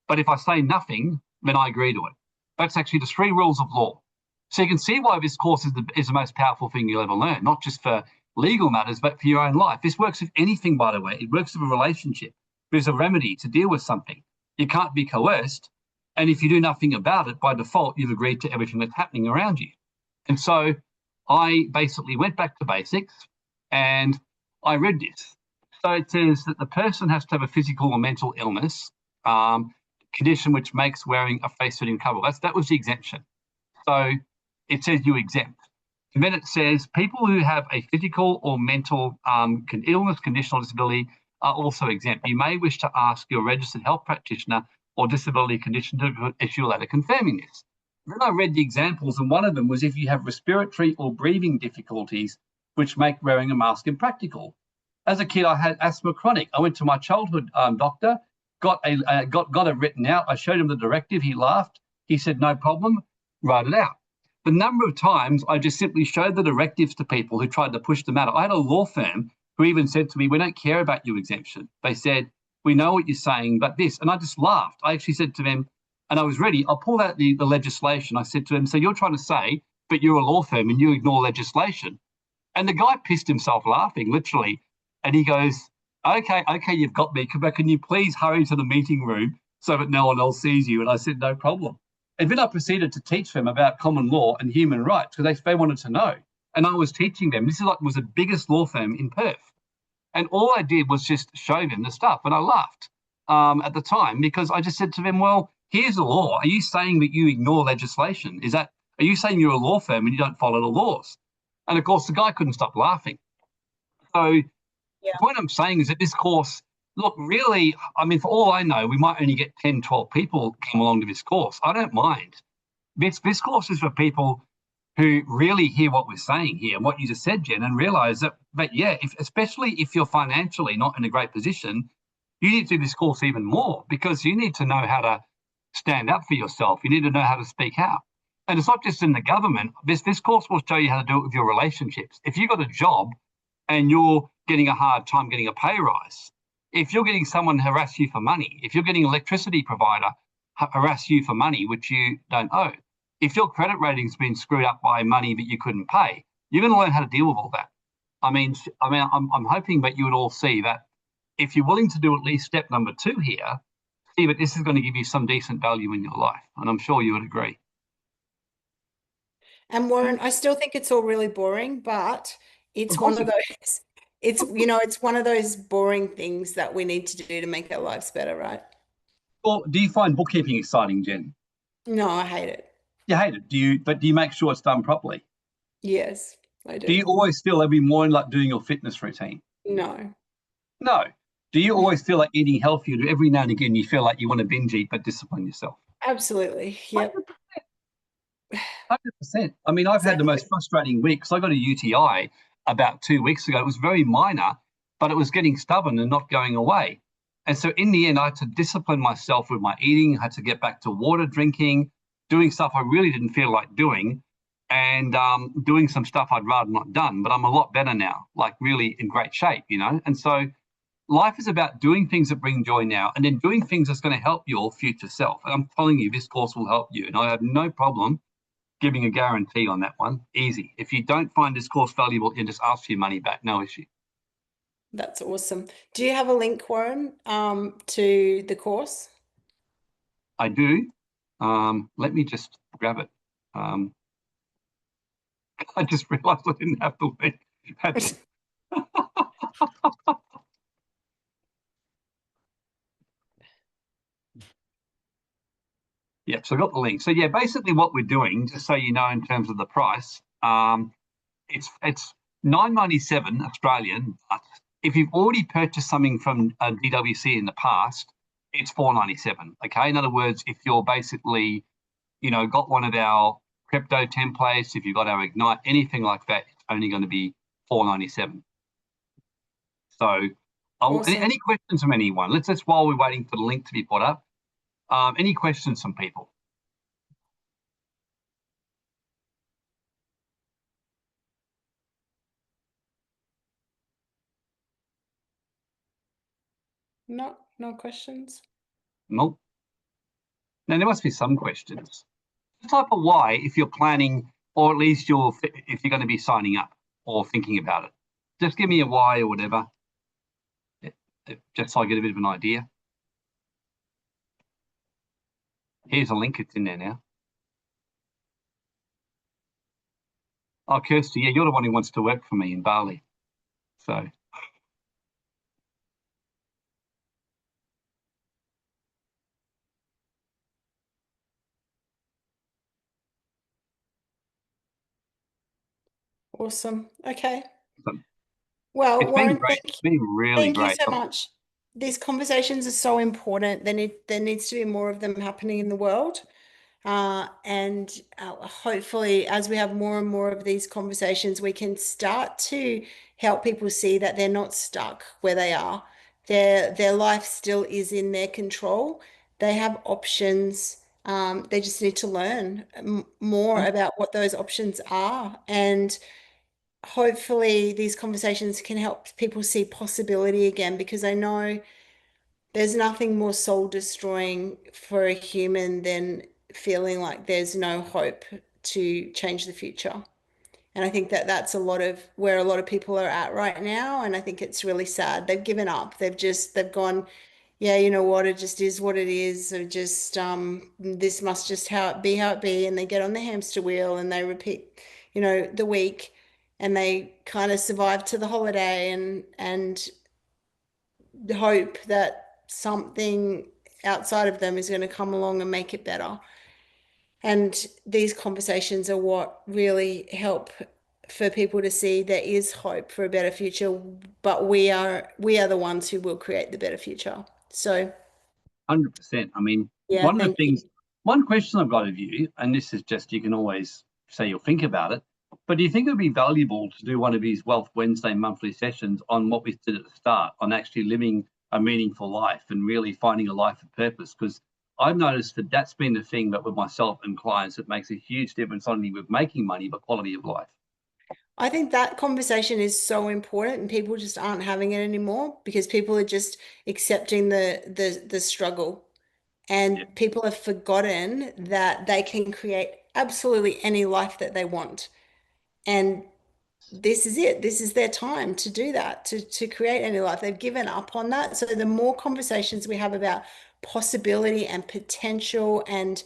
C: But if I say nothing, then I agree to it. That's actually the 3 rules of law. So you can see why this course is the most powerful thing you'll ever learn, not just for legal matters, but for your own life. This works with anything, by the way. It works with a relationship. There's a remedy to deal with something. You can't be coerced. And if you do nothing about it, by default, you've agreed to everything that's happening around you. And so I basically went back to basics and I read this. So it says that the person has to have a physical or mental illness, condition which makes wearing a face-fitting cover. That was the exemption. So it says you exempt. And then it says people who have a physical or mental illness, condition, or disability are also exempt. You may wish to ask your registered health practitioner or disability condition to issue a letter confirming this. Then I read the examples, and one of them was if you have respiratory or breathing difficulties which make wearing a mask impractical. As a kid, I had asthma chronic. I went to my childhood doctor, got it written out. I showed him the directive. He laughed. He said, no problem, write it out. The number of times I just simply showed the directives to people who tried to push them out. I had a law firm who even said to me, we don't care about your exemption. They said, we know what you're saying, but this. And I just laughed. I actually said to them, and I was ready, I'll pull out the legislation. I said to him, so you're trying to say, but you're a law firm and you ignore legislation. And the guy pissed himself laughing, literally. And he goes, okay, you've got me. But can you please hurry to the meeting room so that no one else sees you? And I said, no problem. And then I proceeded to teach them about common law and human rights because they wanted to know. And I was teaching them. This was the biggest law firm in Perth. And all I did was just show them the stuff. And I laughed at the time because I just said to them, well, here's the law. Are you saying that you ignore legislation? Are you saying you're a law firm and you don't follow the laws? And of course, the guy couldn't stop laughing. So the point I'm saying is that this course, look, really, I mean, for all I know, we might only get 10, 12 people come along to this course. I don't mind. This course is for people who really hear what we're saying here and what you just said, Jen, and realise that yeah, especially if you're financially not in a great position, you need to do this course even more because you need to know how to stand up for yourself. You need to know how to speak out. And it's not just in the government. This course will show you how to do it with your relationships. If you've got a job and you're getting a hard time getting a pay rise, if you're getting someone harass you for money, if you're getting an electricity provider harass you for money which you don't owe, if your credit rating's been screwed up by money that you couldn't pay, you're going to learn how to deal with all that. I'm hoping that you would all see that if you're willing to do at least step number 2 here, see that this is going to give you some decent value in your life, and I'm sure you would agree.
A: And Warren, I still think it's all really boring, but it's one of those, it's one of those boring things that we need to do to make our lives better, right?
C: Well, do you find bookkeeping exciting, Jen?
A: No, I hate it.
C: You hate it. But do you make sure it's done properly?
A: Yes, I
C: Do
A: do.
C: you always feel every morning like doing your fitness routine?
A: No,
C: No. Do you always feel like eating healthy, or every now and again you feel like you want to binge eat but discipline yourself?
A: absolutely. Yep.
C: 100%. I mean, I've had the most
A: Exactly.
C: frustrating week because I got a UTI about 2 weeks ago. It was very minor, but it was getting stubborn and not going away. And so in the end, I had to discipline myself with my eating. I had to get back to water drinking, doing stuff I really didn't feel like doing, and doing some stuff I'd rather not done. But I'm a lot better now, like really in great shape, you know? And so life is about doing things that bring joy now and then doing things that's going to help your future self. And I'm telling you, this course will help you. And I have no problem giving a guarantee on that one. Easy. If you don't find this course valuable, you just ask for your money back. No issue.
A: That's awesome. Do you have a link, Warren, to the course?
C: I do. Let me just grab it. I just realized I didn't have the link. Yeah, so I got the link. So yeah, basically what we're doing, just so you know, in terms of the price, it's $9.97 Australian. But if you've already purchased something from DWC in the past, it's $4.97. Okay, in other words, if you're basically, got one of our crypto templates, if you've got our Ignite, anything like that, it's only going to be $4.97. So,
A: Awesome.
C: any questions from anyone? Let's while we're waiting for the link to be put up. Any questions from people?
A: No questions.
C: Nope. Now there must be some questions. Type of why if you're planning, or at least if you're going to be signing up or thinking about it. Just give me a why or whatever, just so I get a bit of an idea. Here's a link. It's in there now. Oh, Kirsty, yeah, you're the one who wants to work for me in Bali. So
A: Awesome. Okay.
C: so
A: Well,
C: it's been
A: Warren,
C: great. It's been really
A: thank you
C: great.
A: so much. These conversations are so important. There needs to be more of them happening in the world. And hopefully, as we have more and more of these conversations, we can start to help people see that they're not stuck where they are. Their life still is in their control. They have options. They just need to learn more about what those options are. And hopefully, these conversations can help people see possibility again, because I know there's nothing more soul destroying for a human than feeling like there's no hope to change the future. And I think that that's a lot of where a lot of people are at right now. And I think it's really sad. They've given up. They've gone, yeah, you know what, it just is what it is. Or just this must just how it be. And they get on the hamster wheel and they repeat, the week, and they kind of survive to the holiday and hope that something outside of them is going to come along and make it better. And these conversations are what really help for people to see there is hope for a better future, but we are the ones who will create the better future. So
C: 100%. I mean,
A: yeah,
C: one of the
A: thank
C: things,
A: you.
C: one question I've got of you, and this is just, you can always say you'll think about it, but do you think it would be valuable to do one of these Wealth Wednesday monthly sessions on what we did at the start, on actually living a meaningful life and really finding a life of purpose? Because I've noticed that that's been the thing that with myself and clients, it makes a huge difference, not only with making money, but quality of life.
A: I think that conversation is so important, and people just aren't having it anymore because people are just accepting the struggle.
C: Yeah.
A: And people have forgotten that they can create absolutely any life that they want. And this is it. This is their time to do that, to create any life. They've given up on that. So the more conversations we have about possibility and potential and,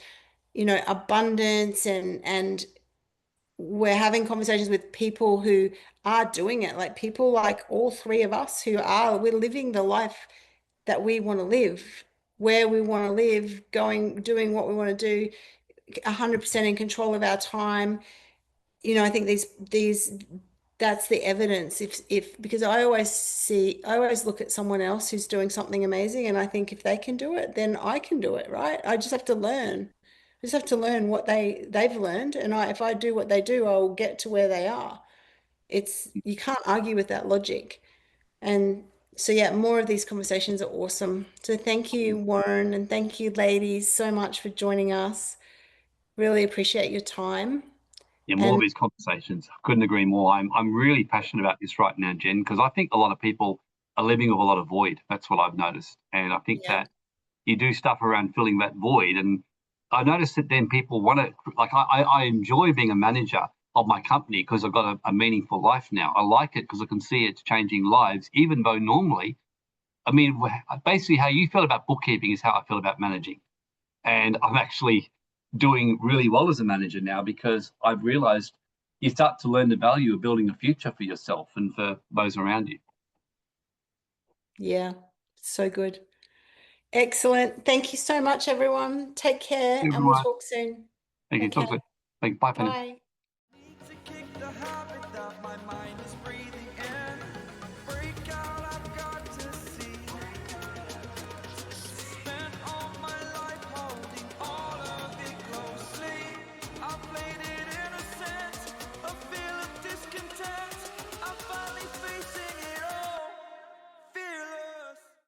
A: abundance, and we're having conversations with people who are doing it, like people like all three of us we're living the life that we want to live, where we want to live, doing what we want to do, 100% in control of our time. You know, I think that's the evidence. Because I always look at someone else who's doing something amazing, and I think if they can do it, then I can do it, right? I just have to learn. I just have to learn what they've learned, and if I do what they do, I'll get to where they are. You can't argue with that logic. And so yeah, more of these conversations are awesome. So thank you, Warren, and thank you, ladies, so much for joining us. Really appreciate your time.
C: Yeah, more
A: And
C: of these conversations. I couldn't agree more. I'm really passionate about this right now, Jen, because I think a lot of people are living with a lot of void. That's what I've noticed. And I think
A: yeah,
C: that you do stuff around filling that void. And I noticed that then people want to, like, I enjoy being a manager of my company because I've got a meaningful life now. I like it because I can see it's changing lives, even though normally, I mean, basically how you feel about bookkeeping is how I feel about managing. And I'm actually doing really well as a manager now because I've realized you start to learn the value of building a future for yourself and for those around you.
A: yeah, so good. Excellent. Thank you so much, everyone. Take care, and we'll
C: Everyone,
A: talk soon.
C: thank you.
A: Okay,
C: Talk soon. Thank you. Bye for now.
A: bye.
D: To kick the habit